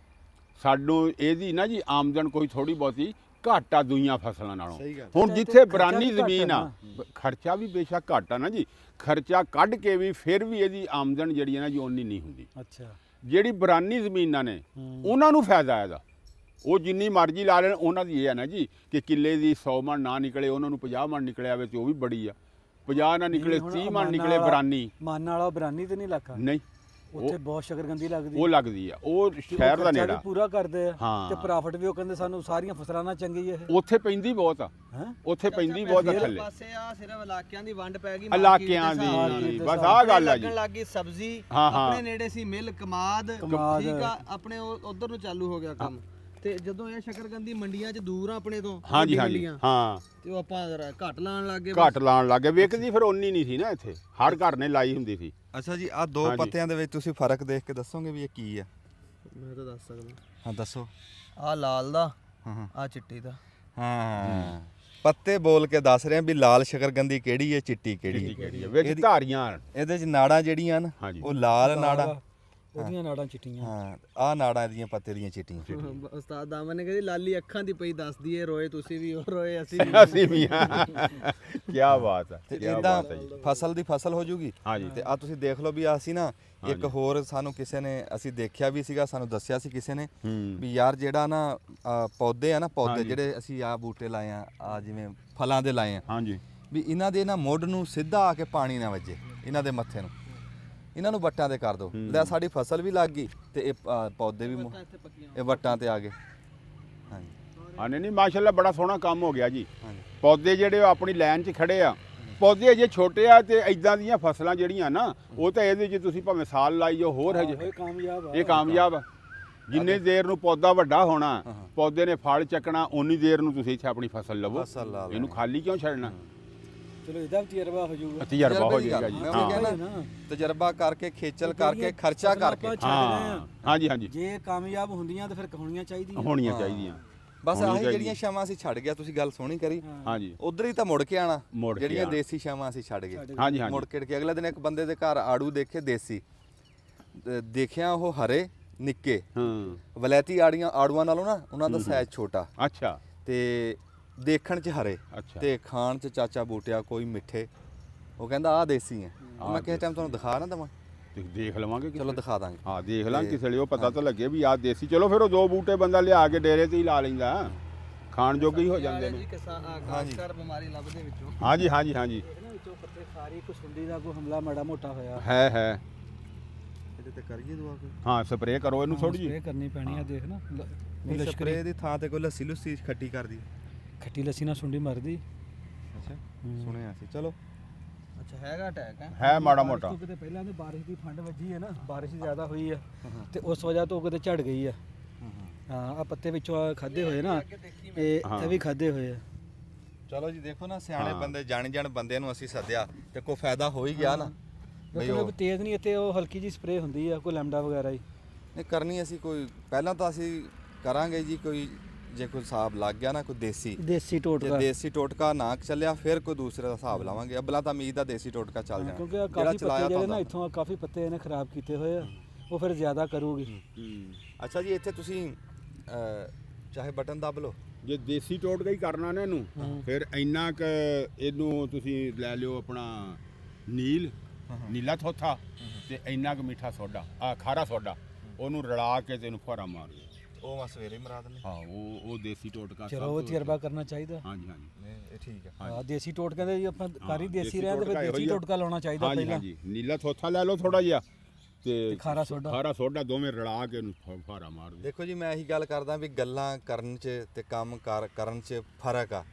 ਸਾਨੂੰ ਇਹਦੀ ਨਾ ਜੀ ਆਮਦਨ ਕੋਈ ਥੋੜੀ ਬਹੁਤੀ ਘੱਟ ਆ ਦੂਈਆਂ ਫਸਲਾਂ ਨਾਲੋਂ। ਸਹੀ ਗੱਲ। ਹੁਣ ਤੇ ਜਿੱਥੇ ਖਰਚਾ ਬਰਾਨੀ ਵੀ ਘੱਟ ਜ਼ਮੀਨ ਆ ਆ, ਖਰਚਾ ਵੀ ਬੇਸ਼ੱਕ ਘੱਟ ਆ ਨਾ ਜੀ, ਖਰਚਾ ਕੱਢ ਕੇ ਵੀ ਫਿਰ ਵੀ ਇਹਦੀ ਆਮਦਨ ਜਿਹੜੀ ਹੈ ਨਾ ਜੀ ਓਨੀ ਨਹੀਂ ਹੁੰਦੀ। ਅੱਛਾ। ਜਿਹੜੀ ਬਰਾਨੀ ਜ਼ਮੀਨਾਂ ਨੇ ਉਹਨਾਂ ਨੂੰ ਫਾਇਦਾ ਇਹਦਾ, ਉਹ ਜਿੰਨੀ ਮਰਜ਼ੀ ਲਾ ਲੈਣ। ਉਹਨਾਂ ਦੀ ਇਹ ਹੈ ਨਾ ਜੀ ਕਿ ਕਿੱਲੇ ਦੀ 100 ਮਣ ਨਾ ਨਿਕਲੇ, ਉਹਨਾਂ ਨੂੰ 50 ਮਣ ਨਿਕਲਿਆ ਆਵੇ ਤੇ ਉਹ ਵੀ ਬੜੀ ਆ। 50 ਨਾ ਨਿਕਲੇ, 30 ਮਣ ਨਿਕਲੇ ਬਰਾਨੀ ਮਨ ਵਾਲਾ ਬਰਾਨੀ ਤੇ ਨਹੀਂ ਲੱਗਾ। ਨਹੀਂ, ਉੱਥੇ ਬਹੁਤ ਸ਼ਕਰਕੰਦੀ ਲੱਗਦੀ। ਉਹ ਲੱਗਦੀ ਆ, ਉਹ ਤੇ ਉਹ ਸ਼ਹਿਰ ਦਾ ਖਰਚਾ ਨੇੜਾ। ਵੀ ਪੂਰਾ ਕਰਦੇ ਆ ਹਾਂ। ਤੇ ਪ੍ਰੋਫਿਟ ਵੀ ਉਹ ਕਹਿੰਦੇ ਸਾਨੂੰ ਸਾਰੀਆਂ ਫਸਲਾਂ ਨਾਲ ਚੰਗੀ ਇਹ। ਉੱਥੇ ਪੈਂਦੀ ਬਹੁਤ ਆ, ਹੈ ਉੱਥੇ ਪੈਂਦੀ ਬਹੁਤ ਆ ਥੱਲੇ। ਪਾਸੇ ਆ ਸਿਰਫ ਇਲਾਕਿਆਂ ਦੀ ਵੰਡ ਪੈ ਗਈ, ਇਲਾਕਿਆਂ ਦੀ, market ਦੇ ਬਸ ਆਹ ਗੱਲ ਆ ਜੀ। ਲੱਗਣ ਲੱਗੀ ਸਬਜ਼ੀ। ਹਾਂ, ਹਾਂ। ਆਪਣੇ ਨੇੜੇ ਸੀ ਮਿਲ ਕਮਾਦ, ਕਮਾਦ। ਠੀਕ ਆ, ਆਪਣੇ ਉਧਰ ਨੂੰ ਚਾਲੂ ਹੋ ਗਿਆ ਕੰਮ। ਤੇ ਜਦੋਂ ਇਹ ਸ਼ਕਰਕੰਦੀ ਮੰਡੀਆਂ 'ਚ ਦੂਰ ਆ ਆਪਣੇ ਤੋਂ, ਹਾਂਜੀ ਵੱਡੀ ਹਾਂਜੀ ਮੰਡੀਆਂ, ਹਾਂ, ਤੇ ਉਹ ਆਪਾਂ ਜ਼ਰਾ ਘੱਟ ਲਾਣ ਲੱਗ ਗਏ। ਘੱਟ ਲਾਣ ਲੱਗੇ। ਵੇਖਦੀ ਫਿਰ ਓਨੀ ਨਹੀਂ ਸੀ ਨਾ ਇੱਥੇ, ਹਰ ਘਰ ਨੇ ਲਾਈ ਹੁੰਦੀ ਸੀ। ਅੱਛਾ ਜੀ, ਆ ਦੋ ਹਾਂਜੀ। ਪੱਤਿਆਂ ਦੇ ਵਿੱਚ ਤੁਸੀਂ ਫਰਕ ਦੇਖ ਕੇ ਦੱਸੋਗੇ ਵੀ ਇਹ ਕੀ ਆ? ਮੈਂ ਤਾਂ ਦੱਸ ਸਕਦਾ। ਹਾਂ ਦੱਸੋ। ਆ ਲਾਲ ਦਾ, ਹਾਂ ਹਾਂ ਆ ਚਿੱਟੀ ਦਾ। ਹਾਂ, ਪੱਤੇ ਬੋਲ ਕੇ ਦੱਸ ਰਹੇ ਆ ਵੀ ਲਾਲ ਸ਼ਕਰਕੰਦੀ ਕਿਹੜੀ ਹੈ, ਚਿੱਟੀ ਕਿਹੜੀ ਹੈ। ਕਿਹੜੀ ਆ ਵਿੱਚ ਇਹਦੀ- ਧਾਰੀਆਂ। ਇਹਦੇ 'ਚ ਨਾੜਾਂ ਜਿਹੜੀਆਂ ਨਾ, ਹਾਂਜੀ। ਉਹ ਲਾਲ ਨਾੜਾਂ। ਉਹਦੀਆਂ ਨਾੜਾਂ ਚਿੱਟੀਆਂ। ਹਾਂ, ਆ ਨਾੜਾਂ ਇਹਦੀਆਂ ਪੱਤੇ ਦੀਆਂ ਚਿੱਟੀਆਂ। ਉਸਤਾਦ ਦਾਮਨ ਨੇ ਕਹਿੰਦੀ ਲਾਲੀ ਅੱਖਾਂ ਦੀ ਪਈ ਦੱਸਦੀ ਏ, ਰੋਏ ਤੁਸੀਂ ਵੀ, ਉਹ ਰੋਏ ਅਸੀਂ ਵੀ। ਅਸੀਂ ਵੀ ਆ। ਕੀ ਬਾਤ ਹੈ, ਤੇ ਕੀ ਇਦਾਂ ਬਾਤ ਹੈ ਜੀ। ਫਸਲ ਦੀ ਫਸਲ ਹੋ ਜੂਗੀ। ਹਾਂਜੀ। ਤੇ ਆ ਤੁਸੀਂ ਦੇਖ ਲਓ ਵੀ ਅਸੀਂ ਨਾ ਇੱਕ ਹੋਰ ਸਾਨੂੰ ਕਿਸੇ ਨੇ, ਅਸੀਂ ਦੇਖਿਆ ਵੀ ਸੀਗਾ, ਸਾਨੂੰ ਦੱਸਿਆ ਸੀ ਕਿਸੇ ਨੇ ਹੂੰ। ਵੀ ਯਾਰ ਜਿਹੜਾ ਨਾ ਪੌਦੇ ਆ ਨਾ, ਪੌਦੇ ਹਾਂਜੀ। ਜਿਹੜੇ ਅਸੀਂ ਆ ਬੂਟੇ ਲਾਏ ਆ ਜਿਵੇਂ ਫਲਾਂ ਦੇ ਲਾਏ ਆ, ਹਾਂਜੀ ਵੀ ਇਹਨਾਂ ਦੇ ਨਾ ਮੁੱਢ ਨੂੰ ਸਿੱਧਾ ਆ ਕੇ ਪਾਣੀ ਨਾ ਵੱਜੇ ਇਹਨਾਂ ਦੇ ਮੱਥੇ ਨੂੰ, ਇਹਨਾਂ ਨੂੰ ਵੱਟਾਂ ਤੇ ਕਰ ਦਿਓ। ਲੈ ਸਾਡੀ ਫਸਲ ਵੀ ਲੱਗ ਗਈ ਤੇ ਇਹ ਪੌਦੇ ਵੀ ਇਹ ਵੱਟਾਂ ਤੇ ਆ ਗਏ। ਹਾਂਜੀ ਹਾਂ, ਨਹੀਂ ਮਾਸ਼ਾਅੱਲਾ ਬੜਾ ਸੋਹਣਾ ਕੰਮ ਹੋ ਗਿਆ ਜੀ। ਹਾਂਜੀ ਪੌਦੇ ਜਿਹੜੇ ਉਹ ਆਪਣੀ ਲਾਈਨ 'ਚ ਖੜੇ ਆ, ਪੌਦੇ ਅਜੇ ਛੋਟੇ ਆ ਤੇ ਇਦਾਂ ਦੀਆਂ ਫਸਲਾਂ ਜਿਹੜੀਆਂ ਨਾ, ਉਹ ਤਾਂ ਇਹਦੇ 'ਚ ਤੁਸੀਂ ਭਾਵੇਂ ਸਾਲ ਲਾਈ ਜਾਓ ਹੋਰ ਹਜੇ ਇਹ ਕਾਮਯਾਬ ਆ। ਇਹ ਕਾਮਯਾਬ ਆ। ਜਿੰਨੇ ਦੇਰ ਨੂੰ ਪੌਦਾ ਵੱਡਾ ਹੋਣਾ ਪੌਦੇ ਨੇ ਫਲ ਚੱਕਣਾ ਉਨੀ ਦੇਰ ਨੂੰ ਤੁਸੀਂ ਇੱਥੇ ਆਪਣੀ ਫਸਲ ਲਵੋ ਫਸਲ ਲਾ ਇਹਨੂੰ ਖਾਲੀ ਕਿਉਂ ਛੱਡਣਾ ਚਲੋ ਇਹਦਾ ਵੀ ਤਜਰਬਾ ਹੋ ਜਾਊਗਾ ਤਜਰਬਾ ਹੋ ਦੀ ਗੱਲ, ਜਾਏਗਾ ਜੀ ਮੈਂ ਉਹੀ ਹਾਂ ਕਹਿਣਾ, ਤਜਰਬਾ ਕਰਕੇ ਖੇਚਲ ਕਰਕੇ ਖਰਚਾ ਕਰਕੇ ਹਾਂ ਹਾਂਜੀ ਹਾਂਜੀ ਜੇ ਕਾਮਯਾਬ ਹੁੰਦੀਆਂ ਤਾਂ ਫਿਰ ਹੋਣੀਆਂ ਚਾਹੀਦੀਆਂ ਹੋਣੀਆਂ ਚਾਹੀਦੀਆਂ ਬਸ ਹੋਣੀ ਆਹੀ ਚਾਹੀਦੀ। ਜਿਹੜੀਆਂ ਛਾਵਾਂ ਅਸੀਂ ਛੱਡ ਗਿਆ, ਤੁਸੀਂ ਗੱਲ ਸੋਹਣੀ ਕਰੀ, ਹਾਂਜੀ ਉਧਰ ਹੀ ਤਾਂ ਮੁੜ ਕੇ ਆਣਾ, ਮੁੜ ਕੇ ਜਿਹੜੀਆਂ ਆਉਣਾ। ਦੇਸੀ ਛਾਵਾਂ ਅਸੀਂ ਛੱਡ ਗਏ। ਹਾਂਜੀ ਹਾਂਜੀ ਮੁੜ ਕੇ ਅਗਲੇ ਦਿਨ ਇੱਕ ਬੰਦੇ ਦੇ ਘਰ ਆੜੂ ਦੇਖੇ ਦੇਸੀ, ਦੇਖਿਆ ਉਹ ਹਰੇ ਨਿੱਕੇ, ਹਾਂ ਵਲੈਤੀ ਆੜੂਆਂ ਨਾਲੋਂ ਨਾ ਉਹਨਾਂ ਦਾ ਸਾਈਜ਼ ਛੋਟਾ ਅੱਛਾ ਤੇ ਦੇਖਣ 'ਚ ਹਰੇ ਅੱਛਾ ਤੇ ਖਾਣ 'ਚ ਚਾਚਾ ਬੂਟਿਆ ਕੋਈ ਮਿੱਠੇ। ਉਹ ਕਹਿੰਦਾ ਆਹ ਦੇਸੀ ਹੈ। ਮੈਂ ਕਿਸੇ ਟਾਈਮ ਤੁਹਾਨੂੰ ਦਿਖਾ ਨਾ ਦਵਾਂ, ਦੇਖ ਲਵਾਂਗੇ ਚਲੋ ਦਿਖਾ ਦਾਂਗੇ। ਹਾਂ ਦੇਖ ਲਾਂ ਕਿਸੇ ਲਈ ਉਹ ਪਤਾ ਤਾਂ ਲੱਗੇ ਵੀ ਆਹ ਦੇਸੀ। ਚਲੋ ਫਿਰ ਉਹ 2 ਬੂਟੇ ਬੰਦਾ ਲਿਆ ਕੇ ਡੇਰੇ ਤੇ ਹੀ ਲਾ ਲੈਂਦਾ, ਖਾਣ ਜੋਗੇ ਹੀ ਹੋ ਜਾਂਦੇ ਨੇ। ਖਾਸਕਰ ਬਿਮਾਰੀ ਲੱਭਦੇ ਵਿੱਚੋਂ ਹਾਂਜੀ ਹਾਂਜੀ ਹਾਂਜੀ ਇਹਨਾਂ ਵਿੱਚੋਂ ਪੱਤੇ ਸਾਰੀ ਕੋਈ ਸੁੰਡੀ ਦਾ ਕੋਈ ਹਮਲਾ ਮਾੜਾ ਮੋਟਾ ਹੋਇਆ ਹੈ ਇਹਦੇ ਤੇ ਕਰੀਏ ਦੁਆ ਕੋਈ ਹਾਂ ਸਪਰੇਅ ਕਰੋ ਇਹਨੂੰ ਥੋੜੀ ਜਿਹੀ ਸਪਰੇਅ ਕਰਨੀ ਪੈਣੀ ਆ ਦੇਖ ਨਾ ਨਹੀਂ, ਸਪਰੇਅ ਦੀ ਥਾਂ ਤੇ ਕੋਈ ਲੱਸੀ ਲੁੱਸੀ ਖੱਟੀ ਕਰਦੀ। ਖੱਟੀ ਲੱਸੀ ਨਾਲ ਸੁੰਡੀ ਮਰਦੀ ਅੱਛਾ ਸੁਣਿਆ ਸੀ। ਚਲੋ ਅੱਛਾ ਹੈਗਾ ਅਟੈਕ ਹੈ ਹੈ ਮਾੜਾ ਮੋਟਾ ਕਿਤੇ ਪਹਿਲਾਂ ਤੇ ਬਾਰਿਸ਼ ਦੀ ਠੰਡ ਵੱਜੀ ਹੈ ਨਾ, ਬਾਰਿਸ਼ ਜ਼ਿਆਦਾ ਹੋਈ ਆ ਤੇ ਉਸ ਵਜ੍ਹਾ ਤੋਂ ਕਿਤੇ ਝੜ ਗਈ ਆ। ਹਾਂ ਆ ਪੱਤੇ ਵਿੱਚੋਂ ਖਾਦੇ ਹੋਏ ਨਾ, ਇਹ ਵੀ ਖਾਦੇ ਹੋਏ ਆ। ਚਲੋ ਜੀ ਦੇਖੋ ਨਾ, ਸਿਆਣੇ ਬੰਦੇ ਜਾਣ ਬੰਦਿਆਂ ਨੂੰ ਅਸੀਂ ਸੱਦਿਆ ਤੇ ਕੋਈ ਫਾਇਦਾ ਹੋ ਹੀ ਗਿਆ ਨਾ ਬਈ। ਉਹ ਉਹ ਤੇਜ਼ ਨਹੀਂ, ਇੱਥੇ ਉਹ ਹਲਕੀ ਜੀ ਸਪਰੇਅ ਹੁੰਦੀ ਆ, ਕੋਈ ਲੈਮਡਾ ਵਗੈਰਾ ਹੀ। ਨਹੀਂ ਕਰਨੀ ਅਸੀਂ ਕੋਈ ਪਹਿਲਾਂ ਤਾਂ ਅਸੀਂ ਕਰਾਂਗੇ ਜੀ, ਕੋਈ ਜੇ ਕੋਈ ਹਿਸਾਬ ਲੱਗ ਗਿਆ ਨਾ ਕੋਈ ਦੇਸੀ, ਦੇਸੀ ਜੇ ਟੋਟਕਾ ਦੇਸੀ ਟੋਟਕਾ ਨਾ ਚੱਲਿਆ ਫਿਰ ਕੋਈ ਦੂਸਰੇ ਦਾ ਹਿਸਾਬ ਲਾਵਾਂਗੇ। ਅਬਲਾ ਤਾਂ ਉਮੀਦ ਆ ਦੇਸੀ ਟੋਟਕਾ ਚੱਲ ਜਾਣਾ, ਕਿਉਂਕਿ ਆਹ ਜਿਹੜਾ ਕਾਫੀ ਚਲਾਇਆ ਪੱਤੇ ਜਿਹੜੇ ਨਾ ਤਾਂ ਇੱਥੋਂ ਕਾਫੀ ਪੱਤੇ ਇਹਨੇ ਖਰਾਬ ਕੀਤੇ ਹੋਏ ਆ, ਉਹ ਫਿਰ ਜ਼ਿਆਦਾ ਕਰੂਗੀ। ਅੱਛਾ ਜੀ ਇੱਥੇ ਤੁਸੀਂ ਚਾਹੇ ਬਟਨ ਦੱਬ ਲਓ। ਜੇ ਦੇਸੀ ਟੋਟਕਾ ਹੀ ਕਰਨਾ ਨਾ ਇਹਨੂੰ ਫਿਰ ਇੰਨਾ ਕ ਇਹਨੂੰ ਤੁਸੀਂ ਲੈ ਲਿਓ ਆਪਣਾ ਨੀਲਾ ਥੋਥਾ ਤੇ ਇੰਨਾ ਕ ਮਿੱਠਾ ਸੋਡਾ, ਆ ਖਾਰਾ ਸੋਡਾ, ਉਹਨੂੰ ਰਲਾ ਕੇ ਤੇ ਇਹਨੂੰ ਫੁਹਾਰਾ ਮਾਰ ਦਿਓ। ਉਹ ਮੈਂ ਸਵੇਰੇ ਹੀ ਮਰਾ ਦਿੰਦੇ। ਹਾਂ ਉਹ ਦੇਸੀ ਟੋਟਕਾ ਚਲੋ ਉਹ ਤਜਰਬਾ ਕਰਨਾ ਚਾਹੀਦਾ। ਹਾਂਜੀ ਹਾਂਜੀ ਨਹੀਂ ਇਹ ਠੀਕ ਹੈ। ਹਾਂ ਦੇਸੀ ਟੋਟਕਿਆਂ ਦੇ ਜੀ ਆਪਾਂ ਕਾਰੀ ਦੇਸੀ ਦੇਸੀ ਰਹਿ ਤੇ ਫਿਰ ਟੋਟਕਾ ਦੇਸੀ ਇਹੋ ਹੀ ਆ। ਟੋਟਕਾ ਲਾਉਣਾ ਚਾਹੀਦਾ ਹਾਂਜੀ ਪਹਿਲਾਂ। ਹਾਂਜੀ ਨੀਲਾ ਥੋਥਾ ਲੈ ਲਓ ਥੋੜਾ ਜਿਹਾ ਤੇ ਖਾਰਾ ਸੋਡਾ। ਖਾਰਾ ਸੋਡਾ ਦੋਵੇਂ ਰਲਾ ਕੇ ਇਹਨੂੰ ਫੁਹਾਰਾ ਮਾਰ ਦਿਓ। ਦੇਖੋ ਜੀ ਮੈਂ ਇਹੀ ਗੱਲ ਕਰਦਾ ਵੀ ਗੱਲਾਂ ਕਰਨ 'ਚ ਤੇ ਕੰਮ ਕਰਨ 'ਚ ਫਰਕ ਆ।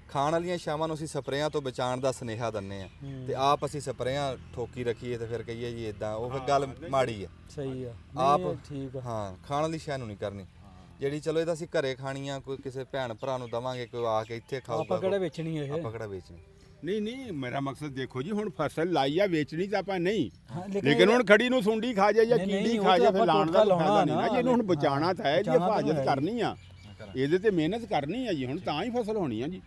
ਖਾਣ ਵਾਲੀਆਂ ਛਾਵਾਂ ਨੂੰ ਅਸੀਂ ਸਪਰੇਆਂ ਤੋਂ ਬਚਾਉਣ ਦਾ ਸੁਨੇਹਾ ਦਿੰਨੇ ਆ ਤੇ ਆਪ ਅਸੀਂ ਸਪਰੇਆਂ ਠੋਕੀ ਰੱਖੀਏ ਤੇ ਫਿਰ ਕਹੀਏ ਜੀ ਇਦਾਂ, ਉਹ ਫਿਰ ਗੱਲ ਮਾੜੀ ਆ। ਸਹੀ ਆ ਆਪ ਨਹੀਂ, ਠੀਕ ਆ। ਹਾਂ ਖਾਣ ਵਾਲੀ ਸ਼ੈ ਨੂੰ ਨਹੀਂ ਕਰਨੀ ਜਿਹੜੀ, ਚਲੋ ਇਹ ਤਾਂ ਅਸੀਂ ਘਰੇ ਖਾਣੀ ਆ, ਕੋਈ ਕਿਸੇ ਭੈਣ ਭਰਾ ਨੂੰ ਦਵਾਂਗੇ, ਕੋਈ ਆ ਕੇ ਇੱਥੇ ਖਾਊਗਾ। ਆਪਾਂ ਕਿਹੜਾ ਵੇਚਣੀ ਇਹ? ਆਪਾਂ ਕਿਹੜਾ ਵੇਚਣੀ? ਨਹੀਂ ਮੇਰਾ ਮਕਸਦ ਦੇਖੋ ਜੀ, ਹੁਣ ਫਸਲ ਲਾਈ ਆ, ਵੇਚਣੀ ਤਾਂ ਆਪਾਂ ਨਹੀਂ, ਹਾਂ, ਲੇਕਿਨ ਹੁਣ ਖੜੀ ਨੂੰ ਸੁੰਡੀ ਖਾ ਜਾਏ ਜਾਂ ਨਹੀਂ, ਨਹੀਂ, ਕੀੜੀ ਉਹ ਖਾ ਤੇ ਜਾਏ ਫਿਰ ਆਪਾਂ ਲਾਉਣ ਦਾ ਟੋਟਕਾ ਫਾਇਦਾ ਨਹੀਂ ਨਾ ਜੀ। ਇਹਨੂੰ ਹੁਣ ਹਾਂ, ਬਚਾਉਣਾ ਤਾਂ ਹੈ ਜੀ, ਬਚਾਉਣਾ ਤਾਂ ਹਿਫਾਜ਼ਤ ਹੈ ਕਰਨੀ ਆ, ਇਹਦੇ ਤੇ ਮਿਹਨਤ ਕਰਨੀ ਆ ਜੀ, ਹੁਣ ਤਾਂ ਹੀ ਫਸਲ ਹੋਣੀ ਆ ਜੀ।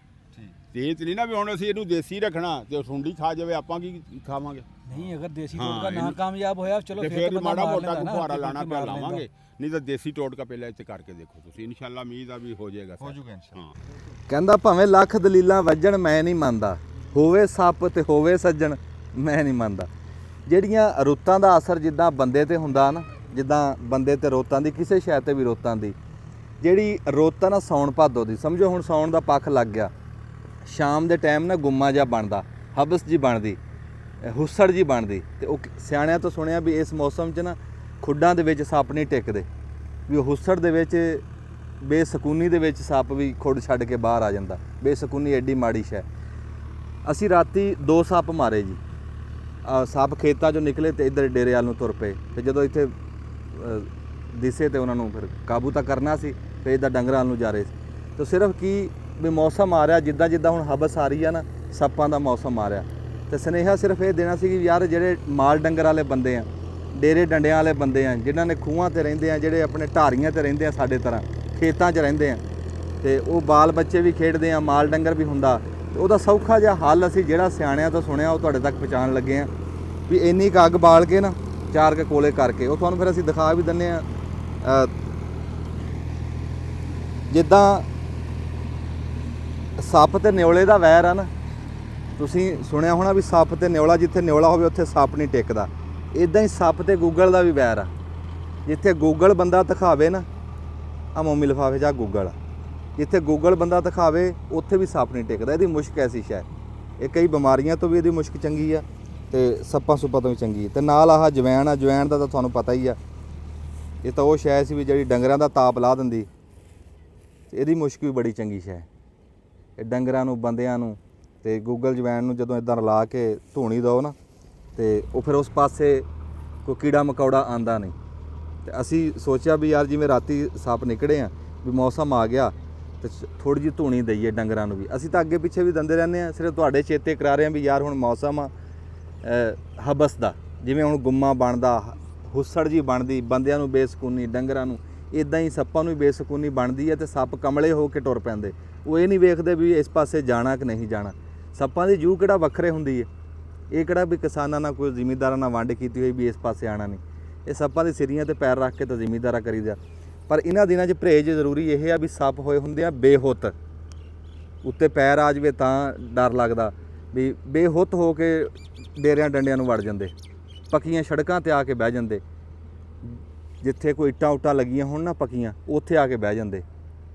ਤੇ ਨਹੀਂ ਨਾ ਵੀ ਹੁਣ ਅਸੀਂ ਇਹਨੂੰ ਦੇਸੀ ਰੱਖਣਾ ਤੇ ਸੁੰਡੀ ਖਾ ਜਾਵੇ, ਆਪਾਂ ਕੀ ਖਾਵਾਂਗੇ? ਨਹੀਂ ਅਗਰ ਦੇਸੀ ਹਾਂ, ਟੋਟਕਾ ਨਾ ਇਹਨੂੰ- ਕਾਮਯਾਬ ਹੋਇਆ ਚਲੋ ਤੇ ਫਿਰ ਫਿਰ ਤਾਂ ਮਾੜਾ ਮਾਰ ਮੋਟਾ ਲੈਂਦਾ ਕੋਈ ਨਾ, ਫੁਹਾਰਾ ਹਲਕੀ ਲਾਣਾ ਫੁਲਕੀ ਪਿਆ ਮਾਰ ਲੈਂਦਾ। ਲਾਵਾਂਗੇ, ਨਹੀਂ ਤਾਂ ਦੇਸੀ ਟੋਟਕਾ ਪਹਿਲਾਂ ਇੱਥੇ ਕਰਕੇ ਦੇਖੋ ਤੁਸੀਂ, ਇਨਸ਼ਾਅੱਲਾ ਉਮੀਦ ਆ ਵੀ ਹੋ ਜਾਏਗਾ। ਹੋ ਜੂਗਾ ਇਨਸ਼ਾਅੱਲਾ। ਹਾਂ ਕਹਿੰਦਾ ਭਾਵੇਂ ਲੱਖ ਦਲੀਲਾਂ ਵੱਜਣ ਮੈਂ ਨਹੀਂ ਮੰਨਦਾ, ਹੋਵੇ ਸੱਪ ਤੇ ਹੋਵੇ ਸੱਜਣ ਮੈਂ ਨਹੀਂ ਮੰਨਦਾ। ਜਿਹੜੀਆਂ ਰੁੱਤਾਂ ਦਾ ਅਸਰ ਜਿੱਦਾਂ ਬੰਦੇ ਤੇ ਹੁੰਦਾ ਨਾ, ਜਿੱਦਾਂ ਬੰਦੇ ਤੇ ਰੁੱਤਾਂ ਦੀ, ਕਿਸੇ ਸ਼ੈ ਤੇ ਵੀ ਰੁੱਤਾਂ ਦੀ, ਜਿਹੜੀ ਰੁੱਤ ਆ ਨਾ ਸਾਉਣ ਭਾਦੋ ਦੀ, ਸਮਝੋ ਹੁਣ ਸਾਉਣ ਦਾ ਪੱਖ ਲੱਗ ਗਿਆ, ਸ਼ਾਮ ਦੇ ਟਾਈਮ ਨਾ ਗੁੰਮਾ ਜਿਹਾ ਬਣਦਾ, ਹਬਸ ਜੀ ਬਣਦੀ, ਹੁੱਸੜ ਜੀ ਬਣਦੀ, ਤੇ ਉਹ ਸਿਆਣਿਆਂ ਤੋਂ ਸੁਣਿਆ ਵੀ ਇਸ ਮੌਸਮ 'ਚ ਨਾ ਖੁੱਡਾਂ ਦੇ ਵਿੱਚ ਸੱਪ ਨਹੀਂ ਟਿਕਦੇ, ਵੀ ਉਹ ਹੁੱਸੜ ਦੇ ਵਿੱਚ ਬੇਸਕੂਨੀ ਦੇ ਵਿੱਚ ਸੱਪ ਵੀ ਖੁੱਡ ਛੱਡ ਕੇ ਬਾਹਰ ਆ ਜਾਂਦਾ। ਬੇਸਕੂਨੀ ਐਡੀ ਮਾੜੀ ਸ਼ੈ। ਅਸੀਂ ਰਾਤੀ 2 ਸੱਪ ਮਾਰੇ ਜੀ। ਸੱਪ ਖੇਤਾਂ 'ਚੋਂ ਨਿਕਲੇ ਤੇ ਇੱਧਰ ਡੇਰੇ ਵੱਲ ਨੂੰ ਤੁਰ ਪਏ, ਤੇ ਜਦੋਂ ਇੱਥੇ ਦਿਸੇ ਤੇ ਉਹਨਾਂ ਨੂੰ ਫਿਰ ਕਾਬੂ ਤਾਂ ਕਰਨਾ ਸੀ, ਫਿਰ ਇੱਦਾਂ ਡੰਗਰਾਂ ਨੂੰ ਜਾ ਰਹੇ ਸੀ। ਤੇ ਸਿਰਫ ਕੀ ਵੀ ਮੌਸਮ ਆ ਰਿਹਾ, ਜਿੱਦਾਂ ਜਿੱਦਾਂ ਹੁਣ ਹਬਸ ਆ ਰਹੀ ਆ ਨਾ, ਸੱਪਾਂ ਦਾ ਮੌਸਮ ਆ ਰਿਹਾ, ਤੇ ਸੁਨੇਹਾ ਸਿਰਫ ਇਹ ਦੇਣਾ ਸੀ ਕਿ ਯਾਰ ਜਿਹੜੇ ਮਾਲ ਡੰਗਰ ਵਾਲੇ ਬੰਦੇ ਆ, ਡੇਰੇ ਡੰਡਿਆਂ ਵਾਲੇ ਬੰਦੇ ਆ, ਜਿਨ੍ਹਾਂ ਨੇ ਖੂਹਾਂ ਤੇ ਰਹਿੰਦੇ ਆ, ਜਿਹੜੇ ਆਪਣੇ ਢਾਰੀਆਂ ਤੇ ਰਹਿੰਦੇ ਆ, ਸਾਡੇ ਤਰ੍ਹਾਂ ਖੇਤਾਂ 'ਚ ਰਹਿੰਦੇ ਆ, ਤੇ ਉਹ ਬਾਲ ਬੱਚੇ ਵੀ ਖੇਡਦੇ ਆ, ਮਾਲ ਡੰਗਰ ਵੀ ਹੁੰਦਾ, ਤੇ ਉਹਦਾ ਸੌਖਾ ਜਿਹਾ ਹੱਲ ਅਸੀਂ ਜਿਹੜਾ ਸਿਆਣਿਆਂ ਤੋਂ ਸੁਣਿਆ ਉਹ ਤੁਹਾਡੇ ਤੱਕ ਪਹੁੰਚਾਉਣ ਲੱਗੇ ਆ ਵੀ ਇੰਨੀ ਕੁ ਅੱਗ ਬਾਲ ਕੇ ਨਾ 4 ਕੇ ਕੋਲੇ ਕਰਕੇ ਉਹ ਤੁਹਾਨੂੰ ਫਿਰ ਅਸੀਂ ਦਿਖਾ ਵੀ ਦਿੰਦੇ ਆ। ਜਿੱਦਾਂ ਸੱਪ ਤੇ ਨਿਉਲੇ ਦਾ ਵੈਰ ਆ ਨਾ, ਤੁਸੀਂ ਸੁਣਿਆ ਹੋਣਾ ਵੀ ਸੱਪ ਤੇ ਨਿਉਲਾ, ਜਿੱਥੇ ਨਿਉਲਾ ਹੋਵੇ ਉੱਥੇ ਸੱਪ ਨਹੀਂ ਟਿਕਦਾ। ਇਦਾਂ ਹੀ ਸੱਪ ਤੇ ਗੂਗਲ ਦਾ ਵੀ ਵੈਰ ਆ। ਜਿੱਥੇ ਗੂਗਲ ਬੰਦਾ ਦਿਖਾਵੇ ਨਾ, ਆ ਮੋਮੀ ਲਿਫਾਫੇ 'ਚ ਆ ਗੂਗਲ ਆ, ਜਿੱਥੇ ਗੂਗਲ ਬੰਦਾ ਦਿਖਾਵੇ ਉੱਥੇ ਵੀ ਸੱਪ ਨਹੀਂ ਟਿਕਦਾ। ਇਹਦੀ ਮੁਸ਼ਕ ਐਸੀ ਸ਼ਾਇਦ, ਇਹ ਕਈ ਬਿਮਾਰੀਆਂ ਤੋਂ ਵੀ ਇਹਦੀ ਮੁਸ਼ਕ ਚੰਗੀ ਆ ਤੇ ਸੱਪਾਂ ਸੁੱਪਾਂ ਤੋਂ ਵੀ ਚੰਗੀ। ਤੇ ਨਾਲ ਆਹ ਜਵੈਣ ਆ, ਜਵੈਣ ਦਾ ਤਾਂ ਤੁਹਾਨੂੰ ਪਤਾ ਹੀ ਆ, ਇਹ ਤਾਂ ਉਹ ਸ਼ੈ ਸੀ ਵੀ ਜਿਹੜੀ ਡੰਗਰਾਂ ਦਾ ਤਾਪ ਲਾ ਦਿੰਦੀ, ਇਹਦੀ ਮੁਸ਼ਕ ਵੀ ਬੜੀ ਚੰਗੀ ਸ਼ੈ। ਇਹ ਡੰਗਰਾਂ ਨੂੰ, ਬੰਦਿਆਂ ਨੂੰ, ਤੇ ਗੂਗਲ ਜਵੈਣ ਨੂੰ ਜਦੋਂ ਇਦਾਂ ਰਲਾ ਕੇ ਧੂਣੀ ਦਿਓ ਨਾ, ਤੇ ਉਹ ਫਿਰ ਉਸ ਪਾਸੇ ਕੋਈ ਕੀੜਾ ਮਕੌੜਾ ਆਂਦਾ ਨਹੀਂ। ਤੇ ਅਸੀਂ ਸੋਚਿਆ ਵੀ ਯਾਰ ਜਿਵੇਂ ਰਾਤੀ ਸੱਪ ਨਿਕੜੇ ਆ ਵੀ ਮੌਸਮ ਆ ਗਿਆ ਤੇ ਥੋੜੀ ਜਿਹੀ ਧੂਣੀ ਦਈਏ ਡੰਗਰਾਂ ਨੂੰ ਵੀ। ਅਸੀਂ ਤਾਂ ਅੱਗੇ ਪਿੱਛੇ ਵੀ ਦਿੰਦੇ ਰਹਿੰਦੇ ਆ, ਸਿਰਫ ਤੁਹਾਡੇ ਚੇਤੇ ਕਰਾ ਰਹੇ ਆ ਵੀ ਯਾਰ ਹੁਣ ਮੌਸਮ ਆ ਹਬਸ ਦਾ, ਜਿਵੇਂ ਹੁਣ ਗੁੰਮਾ ਬਣਦਾ, ਹੁੱਸੜ ਜੀ ਬਣਦੀ, ਬੰਦਿਆਂ ਨੂੰ ਬੇਸਕੂਨੀ, ਡੰਗਰਾਂ ਨੂੰ, ਇਦਾਂ ਹੀ ਸੱਪਾਂ ਨੂੰ ਵੀ ਬੇਸਕੂਨੀ ਬਣਦੀ ਹੈ ਤੇ ਸੱਪ ਕਮਲੇ ਹੋ ਕੇ ਟੁਰ ਪੈਂਦੇ। ਉਹ ਇਹ ਨਹੀਂ ਵੇਖਦੇ ਵੀ ਇਸ ਪਾਸੇ ਜਾਣਾ ਕਿ ਨਹੀਂ ਜਾਣਾ। ਸੱਪਾਂ ਦੀ ਜੂਹ ਕਿਹੜਾ ਵੱਖਰੇ ਹੁੰਦੀ ਹੈ, ਇਹ ਕਿਹੜਾ ਵੀ ਕਿਸਾਨਾਂ ਨਾਲ ਕੋਈ ਜ਼ਿਮੀਂਦਾਰਾਂ ਨਾਲ ਵੰਡ ਕੀਤੀ ਹੋਈ ਵੀ ਇਸ ਪਾਸੇ ਆਣਾ ਨਹੀਂ। ਇਹ ਸੱਪਾਂ ਦੀ ਸਿਰੀਆਂ ਤੇ ਪੈਰ ਰੱਖ ਕੇ ਤਾਂ ਜ਼ਿਮੀਂਦਾਰਾ ਕਰੀਦਾ। ਪਰ ਇਹਨਾਂ ਦਿਨਾਂ 'ਚ ਪਰਹੇਜ਼ ਜ਼ਰੂਰੀ ਇਹ ਆ ਵੀ ਸੱਪ ਹੋਏ ਹੁੰਦੇ ਆ ਬੇਹੁੱਤ, ਉੱਤੇ ਪੈਰ ਆ ਜਾਵੇ ਤਾਂ ਡਰ ਲੱਗਦਾ ਵੀ ਬੇਹੁੱਤ ਹੋ ਕੇ ਡੇਰਿਆਂ ਡੰਡਿਆਂ ਨੂੰ ਵੜ ਜਾਂਦੇ, ਪੱਕੀਆਂ ਸੜਕਾਂ ਤੇ ਆ ਕੇ ਬਹਿ ਜਾਂਦੇ, ਜਿੱਥੇ ਕੋਈ ਇੱਟਾਂ ਉੱਟਾਂ ਲੱਗੀਆਂ ਹੋਣ ਨਾ ਪੱਕੀਆਂ, ਉੱਥੇ ਆ ਕੇ ਬਹਿ ਜਾਂਦੇ।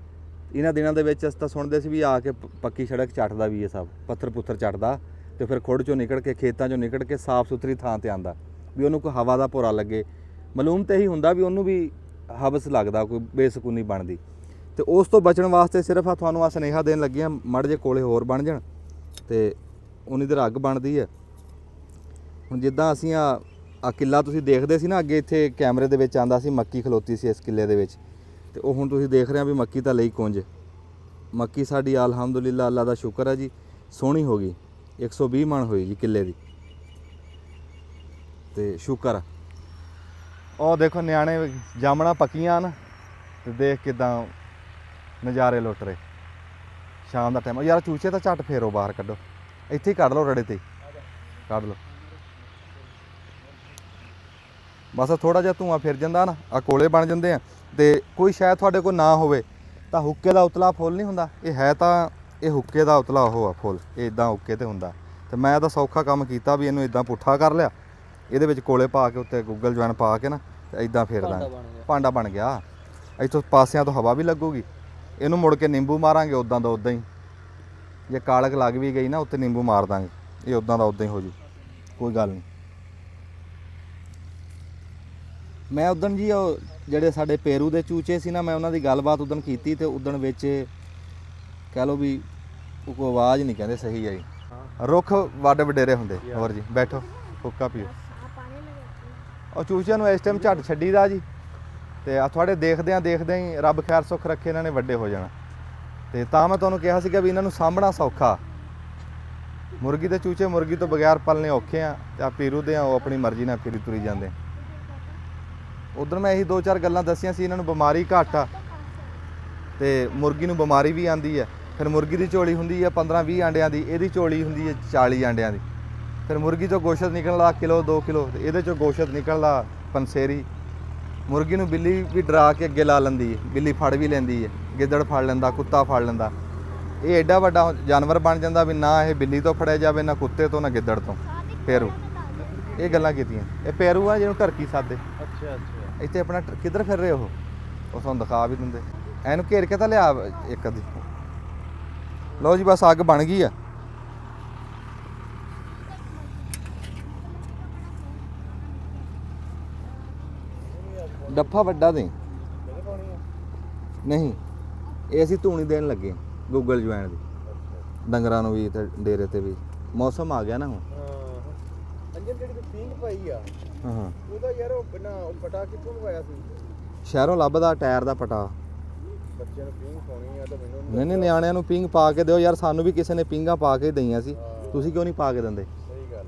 ਇਹਨਾਂ ਦਿਨਾਂ ਦੇ ਵਿੱਚ ਅਸੀਂ ਤਾਂ ਸੁਣਦੇ ਸੀ ਵੀ ਆ ਕੇ ਪੱਕੀ ਸੜਕ ਚੱਟਦਾ ਵੀ ਇਹ ਸਭ, ਪੱਥਰ ਪੁੱਥਰ ਚੱਟਦਾ ਤੇ ਫਿਰ ਖੁੜ ਚੋਂ ਨਿਕਲ ਕੇ, ਖੇਤਾਂ ਚੋਂ ਨਿਕਲ ਕੇ ਸਾਫ਼ ਸੁਥਰੀ ਥਾਂ ਤੇ ਆਂਦਾ ਵੀ ਉਹਨੂੰ ਕੋਈ ਹਵਾ ਦਾ ਭੋਰਾ ਲੱਗੇ। ਮਾਲੂਮ ਤਾਂ ਇਹੀ ਹੁੰਦਾ ਵੀ ਉਹਨੂੰ ਵੀ ਹਵਸ ਲੱਗਦਾ, ਕੋਈ ਬੇਸਕੂਨੀ ਬਣਦੀ। ਤੇ ਉਸ ਤੋਂ ਬਚਣ ਵਾਸਤੇ ਸਿਰਫ ਆ ਤੁਹਾਨੂੰ ਆ ਸੁਨੇਹਾ ਦੇਣ ਲੱਗੇ ਆ, ਮੜ ਜੇ ਕੋਲੇ ਹੋਰ ਬਣ ਜਾਣ ਤੇ ਉਨੀ ਦੇਰ ਅੱਗ ਬਣਦੀ ਹੈ। ਹੁਣ ਜਿੱਦਾਂ ਅਸੀਂ ਆ ਕਿੱਲਾ ਤੁਸੀਂ ਦੇਖਦੇ ਸੀ ਨਾ ਅੱਗੇ, ਇੱਥੇ ਕੈਮਰੇ ਦੇ ਵਿੱਚ ਆਂਦਾ ਸੀ ਮੱਕੀ ਖਲੋਤੀ ਸੀ ਇਸ ਕਿੱਲੇ ਦੇ ਵਿੱਚ, ਤੇ ਉਹ ਹੁਣ ਤੁਸੀਂ ਦੇਖ ਰਹੇ ਆ ਵੀ ਮੱਕੀ ਤਾਂ ਲਈ ਕੁੰਜ। ਮੱਕੀ ਸਾਡੀ ਅਲਹਮਦੁਲਿਲਾ, ਅੱਲਾ ਦਾ ਸ਼ੁਕਰ ਹੈ ਜੀ, ਸੋਹਣੀ ਹੋ ਗਈ, 120 ਮਣ ਹੋਈ ਜੀ ਕਿੱਲੇ ਦੀ, ਤੇ ਸ਼ੁਕਰ। ਉਹ ਦੇਖੋ ਨਿਆਣੇ ਜਾਮਣਾ ਪੱਕੀਆਂ ਨਾ, ਤੇ ਦੇਖ ਕਿਦਾਂ ਨਜ਼ਾਰੇ ਲੁੱਟ ਰਹੇ ਸ਼ਾਮ ਦਾ ਟਾਈਮ। ਯਾਰ ਚੂਚੇ ਤਾਂ ਝੱਟ ਫੇਰੋ ਬਾਹਰ ਕੱਢੋ, ਇੱਥੇ ਹੀ ਕੱਢ ਲਓ, ਰੜੇ ਤੇ ਕੱਢ ਲਓ। ਬਸ ਥੋੜਾ ਜਿਹਾ ਧੂੰਆਂ ਫਿਰ ਜਾਂਦਾ ਨਾ, ਆ ਕੋਲੇ ਬਣ ਜਾਂਦੇ ਆ। ਤੇ ਕੋਈ ਸ਼ਾਇਦ ਤੁਹਾਡੇ ਕੋਲ ਨਾ ਹੋਵੇ ਤਾਂ ਹੁੱਕੇ ਦਾ ਉਤਲਾ ਫੁੱਲ ਨਹੀਂ ਹੁੰਦਾ, ਇਹ ਹੈ ਤਾਂ ਇਹ ਹੁੱਕੇ ਦਾ ਉਤਲਾ ਉਹ ਆ ਫੁੱਲ, ਇਹ ਇਦਾਂ ਹੁੱਕੇ ਤੇ ਹੁੰਦਾ। ਤੇ ਮੈਂ ਤਾਂ ਸੌਖਾ ਕੰਮ ਕੀਤਾ ਵੀ ਇਹਨੂੰ ਇਦਾਂ ਪੁੱਠਾ ਕਰ ਲਿਆ, ਇਹਦੇ ਵਿੱਚ ਕੋਲੇ ਪਾ ਕੇ ਉੱਤੇ ਗੂਗਲ ਜਵੈਨ ਪਾ ਕੇ ਨਾ ਤੇ ਇਦਾਂ ਫੇਰ ਦਾਂਗੇ, ਭਾਂਡਾ ਬਣ ਗਿਆ। ਇੱਥੋਂ ਪਾਸਿਆਂ ਤੋਂ ਹਵਾ ਵੀ ਲੱਗੂਗੀ, ਇਹਨੂੰ ਮੁੜ ਕੇ ਨਿੰਬੂ ਮਾਰਾਂਗੇ ਉੱਦਾਂ ਦਾ ਉੱਦਾਂ ਹੀ। ਜੇ ਕਾਲਕ ਲੱਗ ਵੀ ਗਈ ਨਾ ਉੱਤੇ ਨਿੰਬੂ ਮਾਰ ਦਾਂਗੇ, ਇਹ ਉੱਦਾਂ ਦਾ ਉੱਦਾਂ ਹੀ ਹੋ ਜੂ, ਕੋਈ ਗੱਲ ਨਹੀਂ। ਮੈਂ ਉਦਣ ਜੀ ਉਹ ਜਿਹੜੇ ਸਾਡੇ ਪੇਰੂ ਦੇ ਚੂਚੇ ਸੀ ਨਾ, ਮੈਂ ਉਹਨਾਂ ਦੀ ਗੱਲਬਾਤ ਉਦਣ ਕੀਤੀ ਤੇ ਉਦਣ ਵਿੱਚ ਕਹਿ ਲਓ ਵੀ ਕੋਈ ਆਵਾਜ਼ ਨਹੀਂ ਕਹਿੰਦੇ ਸਹੀ ਆਈ, ਰੁੱਖ ਵੱਡ ਵਡੇਰੇ ਹੁੰਦੇ। ਹੋਰ ਜੀ ਬੈਠੋ, ਹੁੱਕਾ ਪੀਓ। ਉਹ ਚੂਚਿਆਂ ਨੂੰ ਇਸ ਟਾਈਮ ਝੱਟ ਛੱਡੀਦਾ ਜੀ, ਤੇ ਆ ਤੁਹਾਡੇ ਦੇਖਦਿਆਂ ਹੀ ਰੱਬ ਖੈਰ ਸੁੱਖ ਰੱਖੇ ਇਹਨਾਂ ਨੇ ਵੱਡੇ ਹੋ ਜਾਣਾ। ਤੇ ਤਾਂ ਮੈਂ ਤੁਹਾਨੂੰ ਕਿਹਾ ਸੀਗਾ ਵੀ ਇਹਨਾਂ ਨੂੰ ਸਾਂਭਣਾ ਸੌਖਾ। ਮੁਰਗੀ ਦੇ ਚੂਚੇ ਮੁਰਗੀ ਤੋਂ ਬਗੈਰ ਪਾਲਣੇ ਔਖੇ ਆ, ਤੇ ਆ ਪੀਰੂ ਦੇ ਆ ਉਹ ਆਪਣੀ ਮਰਜ਼ੀ ਨਾਲ ਫਿਰੀ ਤੁਰੀ ਜਾਂਦੇ। ਉਧਰ ਮੈਂ ਇਹੀ 2-4 ਗੱਲਾਂ ਦੱਸੀਆਂ ਸੀ। ਇਹਨਾਂ ਨੂੰ ਬਿਮਾਰੀ ਘੱਟ ਆ ਤੇ ਮੁਰਗੀ ਨੂੰ ਬਿਮਾਰੀ ਵੀ ਆਂਦੀ ਹੈ। ਫਿਰ ਮੁਰਗੀ ਦੀ ਝੋਲੀ ਹੁੰਦੀ ਹੈ 15-20 ਆਂਡਿਆਂ ਦੀ, ਇਹਦੀ ਝੋਲੀ ਹੁੰਦੀ ਹੈ 40 ਆਂਡਿਆਂ ਦੀ। ਫਿਰ ਮੁਰਗੀ ਚੋਂ ਗੋਸ਼ਤ ਨਿਕਲਦਾ ਕਿਲੋ 2 ਕਿਲੋ, ਤੇ ਇਹਦੇ ਚੋਂ ਗੋਸ਼ਤ ਨਿਕਲਦਾ ਪੰਸੇਰੀ। ਮੁਰਗੀ ਨੂੰ ਬਿੱਲੀ ਵੀ ਡਰਾ ਕੇ ਅੱਗੇ ਲਾ ਲੈਂਦੀ ਹੈ, ਬਿੱਲੀ ਫੜ ਵੀ ਲੈਂਦੀ ਹੈ, ਗਿੱਦੜ ਫੜ ਲੈਂਦਾ, ਕੁੱਤਾ ਫੜ ਲੈਂਦਾ। ਇਹ ਐਡਾ ਵੱਡਾ ਜਾਨਵਰ ਬਣ ਜਾਂਦਾ ਵੀ ਨਾ ਇਹ ਬਿੱਲੀ ਤੋਂ ਫੜਿਆ ਜਾਵੇ, ਨਾ ਕੁੱਤੇ ਤੋਂ, ਨਾ ਗਿੱਦੜ ਤੋਂ। ਪੈਰੂ ਇਹ ਗੱਲਾਂ ਕੀਤੀਆਂ। ਇਹ ਪੈਰੂ ਆ ਜਿਹਨੂੰ ਟਰਕੀ ਸਾਦੇ। ਅੱਛਾ। ਇੱਥੇ ਆਪਣਾ ਕਿੱਧਰ ਫਿਰ ਰਹੇ ਉਹ ਤੁਹਾਨੂੰ ਦਿਖਾ ਵੀ ਦਿੰਦੇ। ਇਹਨੂੰ ਘੇਰ ਕੇ ਤਾਂ ਲਿਆ ਇੱਕ ਅੱਧੀ। ਲਓ ਜੀ ਬਸ ਅੱਗ ਬਣ ਗਈ ਆ। ਡੱਫਾ ਵੱਡਾ ਦੇ ਨਹੀਂ, ਇਹ ਅਸੀਂ ਧੂਣੀ ਦੇਣ ਲੱਗੇ ਗੂਗਲ ਜਵੈਣ ਦੀ, ਡੰਗਰਾਂ ਨੂੰ ਵੀ ਤੇ ਡੇਰੇ ਤੇ ਵੀ। ਮੌਸਮ ਆ ਗਿਆ ਨਾ ਹੁਣ। ਅੰਜਨ ਜਿਹੜੀ ਪੀਂਗ ਪਾਈ ਆ, ਹਾਂ ਉਹਦਾ ਯਾਰ ਉਹ ਬਿਨਾ ਪਟਾ ਕਿੱਥੋਂ ਲਵਾਇਆ ਸੀ? ਸ਼ਹਿਰੋਂ ਲੱਭਦਾ ਟਾਇਰ ਦਾ ਪਟਾ। ਬੱਚਿਆਂ ਨੂੰ ਪੀਂਗ ਪਾਉਣੀ ਆ ਤਾਂ ਮੈਨੂੰ ਨਹੀਂ ਨਿਆਣਿਆਂ ਨੂੰ ਪਿੰਗ ਪਾ ਕੇ ਦਿਓ ਯਾਰ। ਸਾਨੂੰ ਵੀ ਕਿਸੇ ਨੇ ਪਿੰਗਾਂ ਪਾ ਕੇ ਦਈਆਂ ਸੀ, ਤੁਸੀਂ ਕਿਉਂ ਨਹੀਂ ਪਾ ਕੇ ਦਿੰਦੇ? ਸਹੀ ਗੱਲ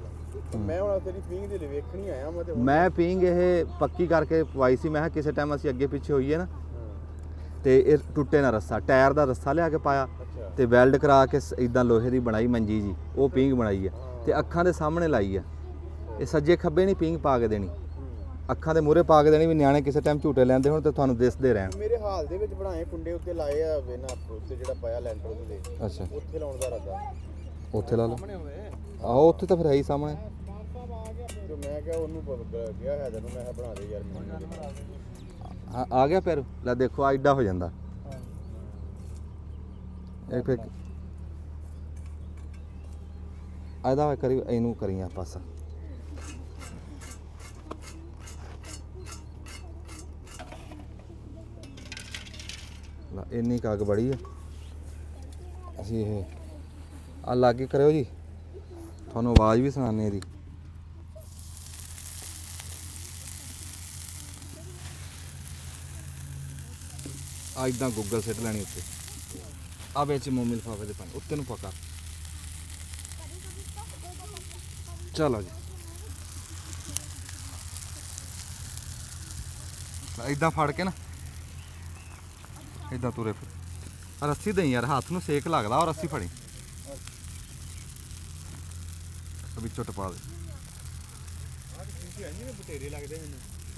ਆ। ਮੈਂ ਹੁਣ ਤੇਰੀ ਪੀਂਗ ਦੇ ਲਈ ਵੇਖਣੀ ਆਇਆ ਮੈਂ ਤੇ ਮੈਂ ਪਿੰਗ ਇਹ ਪੱਕੀ ਕਰਕੇ ਪਵਾਈ ਸੀ। ਮੈਂ ਕਿਹਾ ਕਿਸੇ ਟਾਈਮ ਅਸੀਂ ਅੱਗੇ ਪਿੱਛੇ ਹੋਈਏ ਨਾ ਤੇ ਇਹ ਟੁੱਟੇ ਨਾ ਰੱਸਾ, ਟਾਇਰ ਦਾ ਰੱਸਾ ਲਿਆ ਕੇ ਪਾਇਆ ਤੇ ਵੈਲਡ ਕਰਾ ਕੇ ਇਦਾਂ ਲੋਹੇ ਦੀ ਬਣਾਈ ਮੰਜੀ ਜੀ, ਉਹ ਪਿੰਗ ਬਣਾਈ ਆ ਤੇ ਅੱਖਾਂ ਦੇ ਸਾਹਮਣੇ ਲਾਈ ਆ। ਇਹ ਸੱਜੇ ਖੱਬੇ ਨਹੀਂ ਪਿੰਗ ਪਾ ਕੇ ਦੇਣੀ, ਅੱਖਾਂ ਦੇ ਮੂਹਰੇ ਪਾ ਕੇ ਦੇਣੀ ਵੀ ਨਿਆਣੇ ਕਿਸੇ ਟਾਈਮ ਝੂਟੇ ਲੈਂਦੇ ਹੋਣ ਤੇ ਤੁਹਾਨੂੰ ਦਿਸਦੇ ਰਹਿਣ। ਮੇਰੇ ਹਾਲ ਦੇ ਵਿੱਚ ਬਣਾਏ ਕੁੰਡੇ ਉੱਤੇ ਲਾਏ ਆ ਵੇਨਾ ਉੱਤੇ ਜਿਹੜਾ ਪਾਇਆ ਲੈਂਟਰ ਉਹਦੇ ਅੱਛਾ ਉੱਥੇ ਲਾਉਣ ਦਾ ਇਰਾਦਾ। ਉੱਥੇ ਲਾ ਲਓ। ਆਹੋ ਉੱਥੇ ਤਾਂ ਫਿਰ ਹੈ ਹੀ ਸਾਹਮਣੇ। ਤੇ ਮੈਂ ਕਿਹਾ ਉਹਨੂੰ ਗਿਆ ਹੈ ਤੈਨੂੰ, ਮੈਂ ਕਿਹਾ ਬਣਾ ਦੇ ਯਾਰ ਮੈਨੂੰ। ਹਾਂ ਆ ਗਿਆ ਪੈਰ। ਲੈ ਦੇਖੋ ਆ ਏਡਾ ਹੋ ਜਾਂਦਾ ਇਹ। ਫਿਰ ਇਹਦਾ ਕਰੀ, ਇਹਨੂੰ ਕਰੀਆਂ ਪਾਸਾ। ਇੰਨੀ ਕੁ ਅੱਗ ਬੜੀ ਹੈ। ਅਸੀਂ ਇਹ ਆ ਲਾਗੇ ਕਰਿਓ ਜੀ, ਤੁਹਾਨੂੰ ਆਵਾਜ਼ ਵੀ ਸੁਣਾਉਂਦੇ ਇਹਦੀ। ਆ ਇਦਾਂ ਗੁੱਗਲ ਸਿੱਟ ਲੈਣੀ ਉੱਤੇ ਆ ਵਿੱਚ ਮੋਮੀ ਲਿਫਾਫੇ ਦੇ ਪਾਣੀ ਉੱਤੇ ਨੂੰ ਪਕਾ ਚਲੋ ਜੀ ਇਦਾਂ ਫੜ ਕੇ ਨਾ ਇਦਾਂ ਤੁਰੇ ਫਿਰ ਰੱਸੀ ਦੇਈ ਯਾਰ ਹੱਥ ਨੂੰ ਸੇਕ ਲੱਗਦਾ ਔਰ ਰੱਸੀ ਫੜੀ ਵਿੱਚੋਂ ਟਪਾ ਦੇ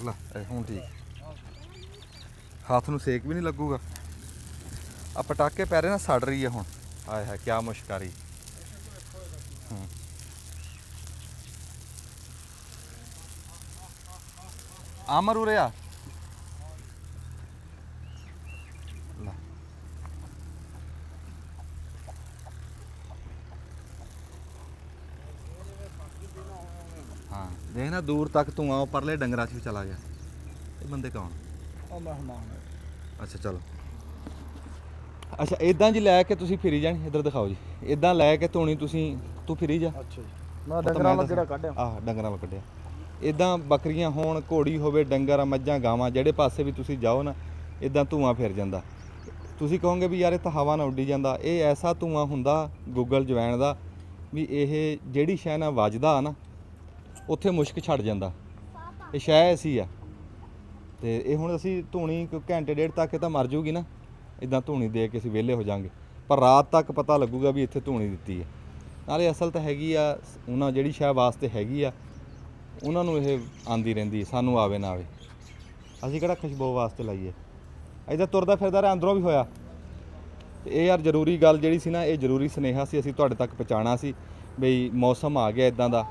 ਲੈ ਇਹ ਹੁਣ ਠੀਕ ਹੱਥ ਨੂੰ ਸੇਕ ਵੀ ਨਹੀਂ ਲੱਗੂਗਾ ਆ ਪਟਾਕੇ ਪੈ ਰਹੇ ਨਾ ਸੜ ਰਹੀ ਹੈ ਹੁਣ ਆਏ ਹੈ ਕਿਆ ਮੁਸ਼ਕਾਰੀ ਆਮਰ ਉਰੇ ਆ ਲੈ ਹਾਂ ਦੇਖ ਨਾ ਦੂਰ ਤੱਕ ਧੂਆਂ ਉਹ ਪਰਲੇ ਡੰਗਰਾਂ 'ਚ ਵੀ ਚਲਾ ਗਿਆ ਇਹ ਬੰਦੇ ਕੌਣ ਉਹ ਮਹਿਮਾਨ ਅੱਛਾ ਚਲੋ ਅੱਛਾ ਇਦਾਂ ਜੀ ਲੈ ਕੇ ਤੁਸੀਂ ਫਿਰੀ ਜਾਣੀ ਇੱਧਰ ਦਿਖਾਓ ਜੀ ਇਦਾਂ ਲੈ ਕੇ ਧੂਣੀ ਤੂੰ ਫਿਰੀ ਜਾ ਅੱਛਾ ਜੀ ਮੈਂ ਡੰਗਰਾਂ ਨਾਲ ਜਿਹੜਾ ਕੱਢਿਆ ਆਹ ਡੰਗਰਾਂ ਨਾਲ ਕੱਢਿਆ ਇਦਾਂ ਬੱਕਰੀਆਂ ਹੋਣ ਘੋੜੀ ਹੋਵੇ ਡੰਗਰ ਮੱਝਾਂ ਗਾਵਾਂ ਜਿਹੜੇ ਪਾਸੇ ਵੀ ਤੁਸੀਂ ਜਾਓ ਨਾ ਇਦਾਂ ਧੂਆਂ ਫਿਰ ਜਾਂਦਾ ਤੁਸੀਂ ਕਹੋਗੇ ਵੀ ਯਾਰ ਇਹ ਤਾਂ ਹਵਾ ਨਾਲ ਉੱਡੀ ਜਾਂਦਾ ਇਹ ਐਸਾ ਧੂਆਂ ਹੁੰਦਾ ਗੂਗਲ ਜਵੈਣ ਦਾ ਵੀ ਇਹ ਜਿਹੜੀ ਸ਼ੈ ਨਾਲ ਵੱਜਦਾ ਨਾ ਉੱਥੇ ਮੁਸ਼ਕ ਛੱਡ ਜਾਂਦਾ ਇਹ ਸ਼ੈ ਐਸੀ ਆ ਤੇ ਇਹ ਹੁਣ ਅਸੀਂ ਧੂਣੀ ਕੋਈ ਘੰਟੇ ਡੇਢ ਤੱਕ ਇਹ ਤਾਂ ਮਰ ਜੂਗੀ ਨਾ ਇਦਾਂ ਧੂਣੀ ਦੇ ਕੇ ਅਸੀਂ ਵਿਹਲੇ ਹੋ ਜਾਾਂਗੇ ਪਰ ਰਾਤ ਤੱਕ ਪਤਾ ਲੱਗੂਗਾ ਵੀ ਇੱਥੇ ਧੂਣੀ ਦਿੱਤੀ ਹੈ ਨਾਲੇ ਅਸਲ ਤਾਂ ਹੈਗੀ ਆ ਉਹਨਾਂ ਜਿਹੜੀ ਸ਼ੈ ਵਾਸਤੇ ਹੈਗੀ ਆ ਉਹਨਾਂ ਨੂੰ ਇਹ ਆਂਦੀ ਰਹਿੰਦੀ ਸਾਨੂੰ ਆਵੇ ਨਾ ਆਵੇ ਅਸੀਂ ਕਿਹੜਾ ਖੁਸ਼ਬੂ ਵਾਸਤੇ ਲਾਈਏ ਇੱਦਾਂ ਤੁਰਦਾ ਫਿਰਦਾ ਰਿਹਾ ਅੰਦਰੋਂ ਵੀ ਹੋਇਆ ਤੇ ਇਹ ਯਾਰ ਜ਼ਰੂਰੀ ਗੱਲ ਜਿਹੜੀ ਸੀ ਨਾ ਇਹ ਜ਼ਰੂਰੀ ਸੁਨੇਹਾ ਸੀ ਅਸੀਂ ਤੁਹਾਡੇ ਤੱਕ ਪਹੁੰਚਾਉਣਾ ਸੀ ਬਈ ਮੌਸਮ ਆ ਗਿਆ ਇਦਾਂ ਦਾ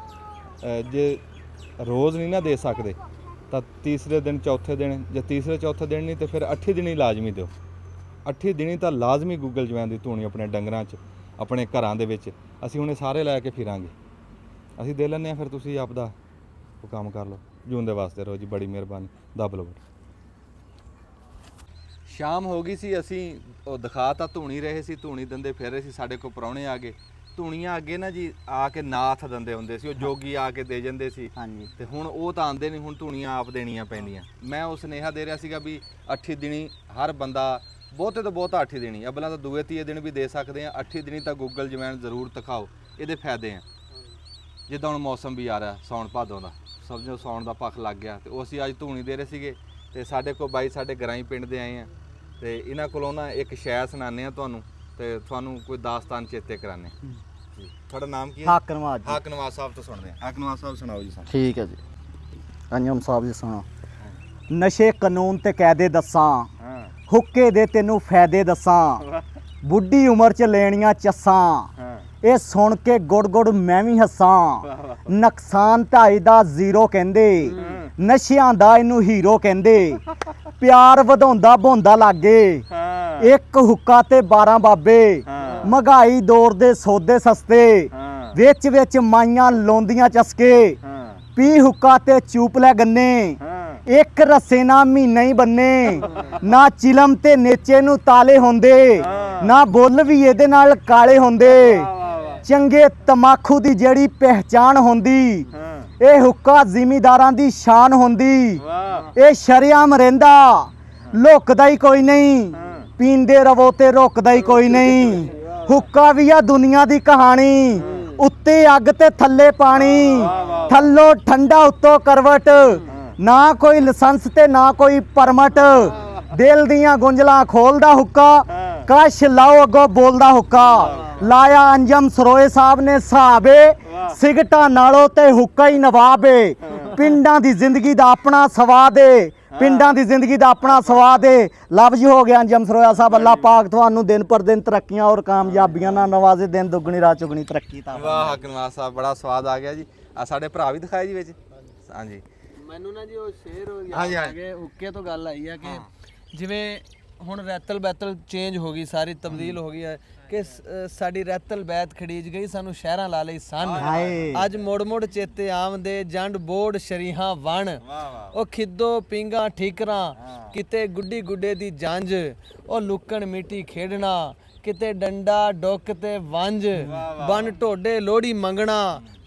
ਜੇ ਰੋਜ਼ ਨਹੀਂ ਨਾ ਦੇ ਸਕਦੇ ਤਾਂ ਤੀਸਰੇ ਦਿਨ ਚੌਥੇ ਦਿਨ ਜੇ ਤੀਸਰੇ ਚੌਥੇ ਦਿਨ ਨਹੀਂ ਤੇ ਫਿਰ 8 ਦਿਨ ਹੀ ਲਾਜ਼ਮੀ ਦਿਓ 8 ਦਿਨ ਹੀ ਤਾਂ ਲਾਜ਼ਮੀ ਗੂਗਲ ਜਵੈਣ ਦੀ ਧੂਣੀ ਆਪਣੇ ਡੰਗਰਾਂ 'ਚ ਆਪਣੇ ਘਰਾਂ ਦੇ ਵਿੱਚ ਅਸੀਂ ਹੁਣ ਇਹ ਸਾਰੇ ਲੈ ਕੇ ਫਿਰਾਂਗੇ ਅਸੀਂ ਦੇ ਲੈਂਦੇ ਹਾਂ ਫਿਰ ਤੁਸੀਂ ਆਪਦਾ ਉਹ ਕੰਮ ਕਰ ਲਓ ਜੂਨ ਦੇ ਵਾਸਤੇ ਰਹੋ ਜੀ ਬੜੀ ਮਿਹਰਬਾਨੀ ਦੱਬ ਲਓ ਸ਼ਾਮ ਹੋ ਗਈ ਸੀ ਅਸੀਂ ਉਹ ਦਿਖਾ ਤਾਂ ਧੂਣੀ ਰਹੇ ਸੀ ਧੂਣੀ ਦੰਦੇ ਫਿਰ ਰਹੇ ਸੀ ਸਾਡੇ ਕੋਲ ਪ੍ਰਾਹੁਣੇ ਆ ਗਏ ਧੂਣੀਆਂ ਅੱਗੇ ਨਾ ਜੀ ਆ ਕੇ ਨਾਥ ਦਿੰਦੇ ਹੁੰਦੇ ਸੀ ਉਹ ਜੋਗੀ ਆ ਕੇ ਦੇ ਜਾਂਦੇ ਸੀ ਹਾਂਜੀ ਤੇ ਹੁਣ ਉਹ ਤਾਂ ਆਉਂਦੇ ਨਹੀਂ ਹੁਣ ਧੂਣੀਆਂ ਆਪ ਦੇਣੀਆਂ ਪੈਂਦੀਆਂ ਮੈਂ ਉਹ ਸੁਨੇਹਾ ਦੇ ਰਿਹਾ ਸੀਗਾ ਵੀ 8 ਦਿਨੀ ਹਰ ਬੰਦਾ ਬਹੁਤੇ ਤੋਂ ਬਹੁਤਾ 8 ਦਿਨੀ ਅਬਲਾਂ ਤਾਂ ਦੂਏ ਤੀਏ ਦਿਨ ਵੀ ਦੇ ਸਕਦੇ ਆ 8 ਦਿਨੀ ਤਾਂ ਗੂਗਲ ਜਵੈਣ ਜ਼ਰੂਰ ਦਿਖਾਓ ਇਹਦੇ ਫਾਇਦੇ ਆ ਜਿੱਦਾਂ ਹੁਣ ਮੌਸਮ ਵੀ ਆ ਰਿਹਾ ਸਾਉਣ ਭਾਦੋਂ ਦਾ ਸਮਝੋ ਸਾਉਣ ਦਾ ਪੱਖ ਲੱਗ ਗਿਆ ਤੇ ਉਹ ਅਸੀਂ ਅੱਜ ਧੂਣੀ ਦੇ ਰਹੇ ਸੀਗੇ ਤੇ ਸਾਡੇ ਕੋਲ ਬਾਈ ਸਾਡੇ ਗਰਾਈ ਪਿੰਡ ਦੇ ਆਏ ਆ ਤੇ ਇਹਨਾਂ ਕੋਲੋਂ ਨਾ ਇੱਕ ਸ਼ੈ ਸੁਣਾਉਂਦੇ ਆ ਤੁਹਾਨੂੰ ਤੇ ਤੁਹਾਨੂੰ ਕੋਈ ਦਾਸਤਾਨ ਚੇਤੇ ਕਰਾਣੇ ਤੁਹਾਡਾ ਨਾਮ ਕੀ ਹੈ ਹਾਕ ਨਵਾਜ਼ ਜੀ ਹਾਕ ਨਵਾਜ਼ ਸਾਹਿਬ ਤੋਂ ਸੁਣਦੇ ਆ ਹਾਕ ਨਵਾਜ਼ ਸਾਹਿਬ ਸੁਣਾਓ ਜੀ ਸਾਨੂੰ ਠੀਕ ਹੈ ਜੀ ਅੰਜਮ ਸਾਹਿਬ ਜੀ ਸੁਣੋ ਨਸ਼ੇ ਕਾਨੂੰਨ ਤੇ ਕਾਇਦੇ ਦੱਸਾਂ ਹਾਂ ਹੁੱਕੇ ਦੇ ਤੈਨੂੰ ਫਾਇਦੇ ਦੱਸਾਂ ਬੁੱਢੀ ਉਮਰ 'ਚ ਲੈਣੀਆਂ ਚੱਸਾਂ ਹਾਂ ਇਹ ਸੁਣ ਕੇ ਗੁੜ ਗੁੜ ਮੈਂ ਵੀ ਹੱਸਾਂ ਨੁਕਸਾਨ ਤਾਂ ਇਹਦਾ ਜ਼ੀਰੋ ਕਹਿੰਦੇ ਨਸ਼ਿਆਂ ਦਾ ਇਹਨੂੰ ਹੀਰੋ ਕਹਿੰਦੇ ਪਿਆਰ ਵਧਾਉਂਦਾ ਭੁੰਦਾ ਲਾਗੇ ਇੱਕ ਹੁੱਕਾ ਤੇ 12 ਬਾਬੇ ਮਹਿੰਗਾਈ ਦੌਰ ਦੇ ਸੌਦੇ ਸਸਤੇ ਵਿੱਚ ਵਿੱਚ ਮਾਈਆਂ ਲਾਉਂਦੀਆਂ ਚਸਕੇ ਪੀ ਹੁੱਕਾ ਤੇ ਚੂਪ ਲੈ ਗੰਨੇ ਇੱਕ ਰਸੇ ਨਾ ਮਹੀਨਾ ਹੀ ਬੰਨੇ ਨਾ ਚਿਲਮ ਤੇ ਨੇਚੇ ਨੂੰ ਤਾਲੇ ਹੁੰਦੇ ਨਾ ਬੁੱਲ ਵੀ ਇਹਦੇ ਨਾਲ ਕਾਲੇ ਹੁੰਦੇ ਚੰਗੇ ਤਮਾਖੂ ਦੀ ਜਿਹੜੀ ਪਹਿਚਾਨ ਹੁੰਦੀ ਇਹ ਹੁੱਕਾ ਜ਼ਿਮੀਦਾਰਾਂ ਦੀ ਸ਼ਾਨ ਹੁੰਦੀ ਇਹ ਸ਼ਰਿਆਮ ਰਹਿੰਦਾ ਲੁਕਦਾ ਹੀ ਕੋਈ ਨਹੀਂ ਪੀਂਦੇ ਰਵੋ ਤੇ ਰੁਕਦਾ ਹੀ ਕੋਈ ਨਹੀਂ ਹੁੱਕਾ ਵੀ ਆ ਦੁਨੀਆ ਦੀ ਕਹਾਣੀ ਉੱਤੇ ਅੱਗ ਤੇ ਥੱਲੇ ਪਾਣੀ ਥੱਲੋਂ ਠੰਡਾ ਉੱਤੋਂ ਕਰਵਟ ਨਾ ਕੋਈ ਲਾਇਸੈਂਸ ਤੇ ਨਾ ਕੋਈ ਪਰਮਿਟ ਦਿਲ ਦੀਆਂ ਗੁੰਝਲਾਂ ਖੋਲਦਾ ਹੁੱਕਾ ਕਸ਼ ਲਾਓ ਅੱਗੋਂ ਬੋਲਦਾ ਹੁੱਕਾ ਲਾਇਆ ਅੰਜਮ ਸਰੋਏ ਸਾਹਿਬ ਨੇ ਸਾਹਬੇ ਸਿਗਟਾਂ ਨਾਲੋਂ ਤੇ ਹੁੱਕਾ ਹੀ ਨਵਾਬੇ ਪਿੰਡਾਂ ਦੀ ਜ਼ਿੰਦਗੀ ਦਾ ਆਪਣਾ ਸਵਾਦ ਏ ਪਿੰਡਾਂ ਦੀ ਜ਼ਿੰਦਗੀ ਦਾ ਆਪਣਾ ਸਵਾਦ ਏ ਲਫ਼ਜ਼ ਹੋ ਗਿਆ ਅੰਜਮ ਸਰੋਇਆ ਸਾਹਿਬ ਅੱਲਾਹ ਪਾਕ ਤੁਹਾਨੂੰ ਦਿਨ ਪਰ ਦਿਨ ਤਰੱਕੀਆਂ ਔਰ ਕਾਮਯਾਬੀਆਂ ਨਾਲ ਨਵਾਜ਼ੇ ਦਿਨ ਦੁੱਗਣੀ ਰਾਤ ਚੁਗਣੀ ਤਰੱਕੀ ਤਾਂ ਵਾਹ ਹਾਕ ਨਵਾਜ਼ ਸਾਹਿਬ ਬੜਾ ਸਵਾਦ ਆ ਗਿਆ ਜੀ ਆ ਸਾਡੇ ਭਰਾ ਵੀ ਦਿਖਾਏ ਜੀ ਵਿੱਚ ਹਾਂਜੀ ਮੈਨੂੰ ਨਾ ਜੀ ਉਹ ਸ਼ੇਰ ਹੋ ਹਾਂਜੀ, ਗਿਆ ਹਾਂਜੀ। ਕਿ ਹੁੱਕੇ ਤੋਂ ਗੱਲ ਆਈ ਆ ਕਿ ਜਿਵੇਂ ਹੁਣ ਰੈਤਲ ਬੈਤਲ ਚੇਂਜ ਹੋ ਗਈ ਸਾਰੀ ਤਬਦੀਲ ਹੋ ਗਈ ਹੈ ਕਿ ਸਾਡੀ ਰੈਤਲ ਬੈਤ ਖੜੀਜ ਗਈ ਸਾਨੂੰ ਸ਼ਹਿਰਾਂ ਲਾ ਲਈ ਸਨ ਹਾਏ। ਅੱਜ ਮੋੜ ਮੋੜ ਚੇਤੇ ਆਵਦੇ ਜੰਡ ਬੋੜ ਸ਼ਰੀਹਾਂ ਵਣ ਉਹ ਖਿੱਦੋ ਪਿੰਗਾ ਠੀਕਰਾਂ ਕਿਤੇ ਗੁੱਡੀ ਗੁੱਡੇ ਦੀ ਜੰਜ ਉਹ ਲੁੱਕਣ ਮਿੱਟੀ ਖੇਡਣਾ ਕਿਤੇ ਡੰਡਾ ਡੁੱਕ ਤੇ ਵੰਜ ਬਨ ਢੋਡੇ ਲੋਹੜੀ ਮੰਗਣਾ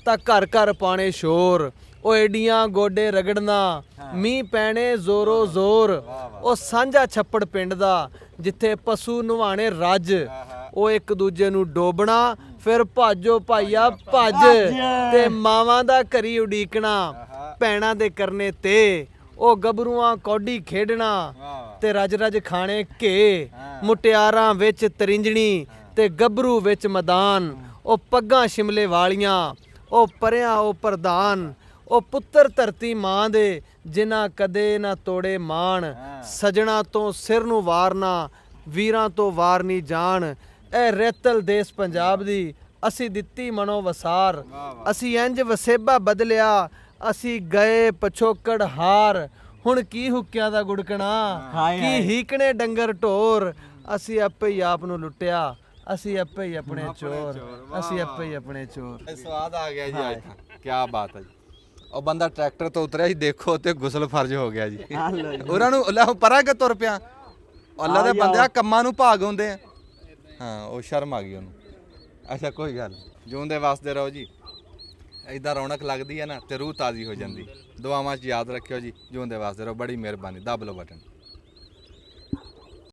ਤਾਂ ਘਰ ਘਰ ਪਾਣੇ ਸ਼ੋਰ ਉਹ ਏਡੀਆਂ ਗੋਡੇ ਰਗੜਨਾ ਮੀਂਹ ਪੈਣੇ ਜ਼ੋਰੋ ਜ਼ੋਰ ਉਹ ਸਾਂਝਾ ਛੱਪੜ ਪਿੰਡ ਦਾ ਜਿੱਥੇ ਪਸ਼ੂ ਨਵਾਣੇ ਰੱਜ ਉਹ ਇੱਕ ਦੂਜੇ ਨੂੰ ਡੋਬਣਾ ਫਿਰ ਭਾਜੋ ਭਾਈਆ ਭੱਜ ਤੇ ਮਾਵਾਂ ਦਾ ਘਰੀ ਉਡੀਕਣਾ ਭੈਣਾਂ ਦੇ ਕਰਨੇ ਤੇ ਉਹ ਗੱਭਰੂਆਂ ਕੌਡੀ ਖੇਡਣਾ ਤੇ ਰਜ ਰਜ ਖਾਣੇ ਘੇ ਮੁਟਿਆਰਾਂ ਵਿੱਚ ਤਰਿੰਜਣੀ ਤੇ ਗੱਭਰੂ ਵਿੱਚ ਮੈਦਾਨ ਉਹ ਪੱਗਾਂ ਸ਼ਿਮਲੇ ਵਾਲੀਆਂ ਉਹ ਪਰਿਆਂ ਉਹ ਪ੍ਰਧਾਨ ਉਹ ਪੁੱਤਰ ਧਰਤੀ ਮਾਂ ਦੇ ਜਿਨ੍ਹਾਂ ਕਦੇ ਨਾ ਤੋੜੇ ਮਾਣ ਸਜਣਾ ਤੋਂ ਸਿਰ ਨੂੰ ਵਾਰਨਾ ਵੀਰਾਂ ਤੋਂ ਵਾਰ ਨਹੀਂ ਜਾਣ ਇਹ ਰੇਤਲ ਦੇਸ਼ ਪੰਜਾਬ ਦੀ ਅਸੀਂ ਦਿੱਤੀ ਮਨੋ ਵਸਾਰ ਅਸੀਂ ਇੰਜ ਵਸੇਬਾ ਬਦਲਿਆ ਅਸੀਂ ਗਏ ਪਛੋਕੜ ਹਾਰ ਹੁਣ ਕੀ ਹੁੱਕਿਆਂ ਦਾ ਗੁੜਕਣਾ ਕੀ ਹੀਕਣੇ ਡੰਗਰ ਢੋਰ ਅਸੀਂ ਆਪੇ ਹੀ ਆਪ ਨੂੰ ਲੁੱਟਿਆ ਅਸੀਂ ਆਪੇ ਹੀ ਆਪਣੇ ਚੋਰ ਅਸੀਂ ਆਪੇ ਹੀ ਆਪਣੇ ਚੋਰ ਸਵਾਦ ਆ ਗਿਆ ਜੀ ਅੱਜ ਤਾਂ ਕੀ ਬਾਤ ਹੈ ਜੀ ਉਹ ਬੰਦਾ ਟਰੈਕਟਰ ਤੋਂ ਉਤਰਿਆ ਜੀ ਦੇਖੋ ਤੇ ਗੁਸਲ ਫਰਜ਼ ਹੋ ਗਿਆ ਜੀ ਉਹਨਾਂ ਨੂੰ ਲੈ ਪਰਾਂ ਕਿ ਤੁਰ ਪਿਆ ਅੱਲਾ ਦੇ ਬੰਦਿਆ ਕੰਮਾਂ ਨੂੰ ਭਾਗ ਹੁੰਦੇ ਆ ਹਾਂ ਉਹ ਸ਼ਰਮ ਆ ਗਈ ਉਹਨੂੰ ਅੱਛਾ ਕੋਈ ਗੱਲ ਜਿਉਂਦੇ ਵਾਸਤੇ ਰਹੋ ਜੀ ਇਦਾਂ ਰੌਣਕ ਲੱਗਦੀ ਹੈ ਨਾ ਤੇ ਰੂਹ ਤਾਜ਼ੀ ਹੋ ਜਾਂਦੀ ਦੁਆਵਾਂ 'ਚ ਯਾਦ ਰੱਖਿਓ ਜੀ ਜਿਉਂਦੇ ਵਾਸਤੇ ਰਹੋ ਬੜੀ ਮਿਹਰਬਾਨੀ ਦੱਬ ਲਓ ਬਟਨ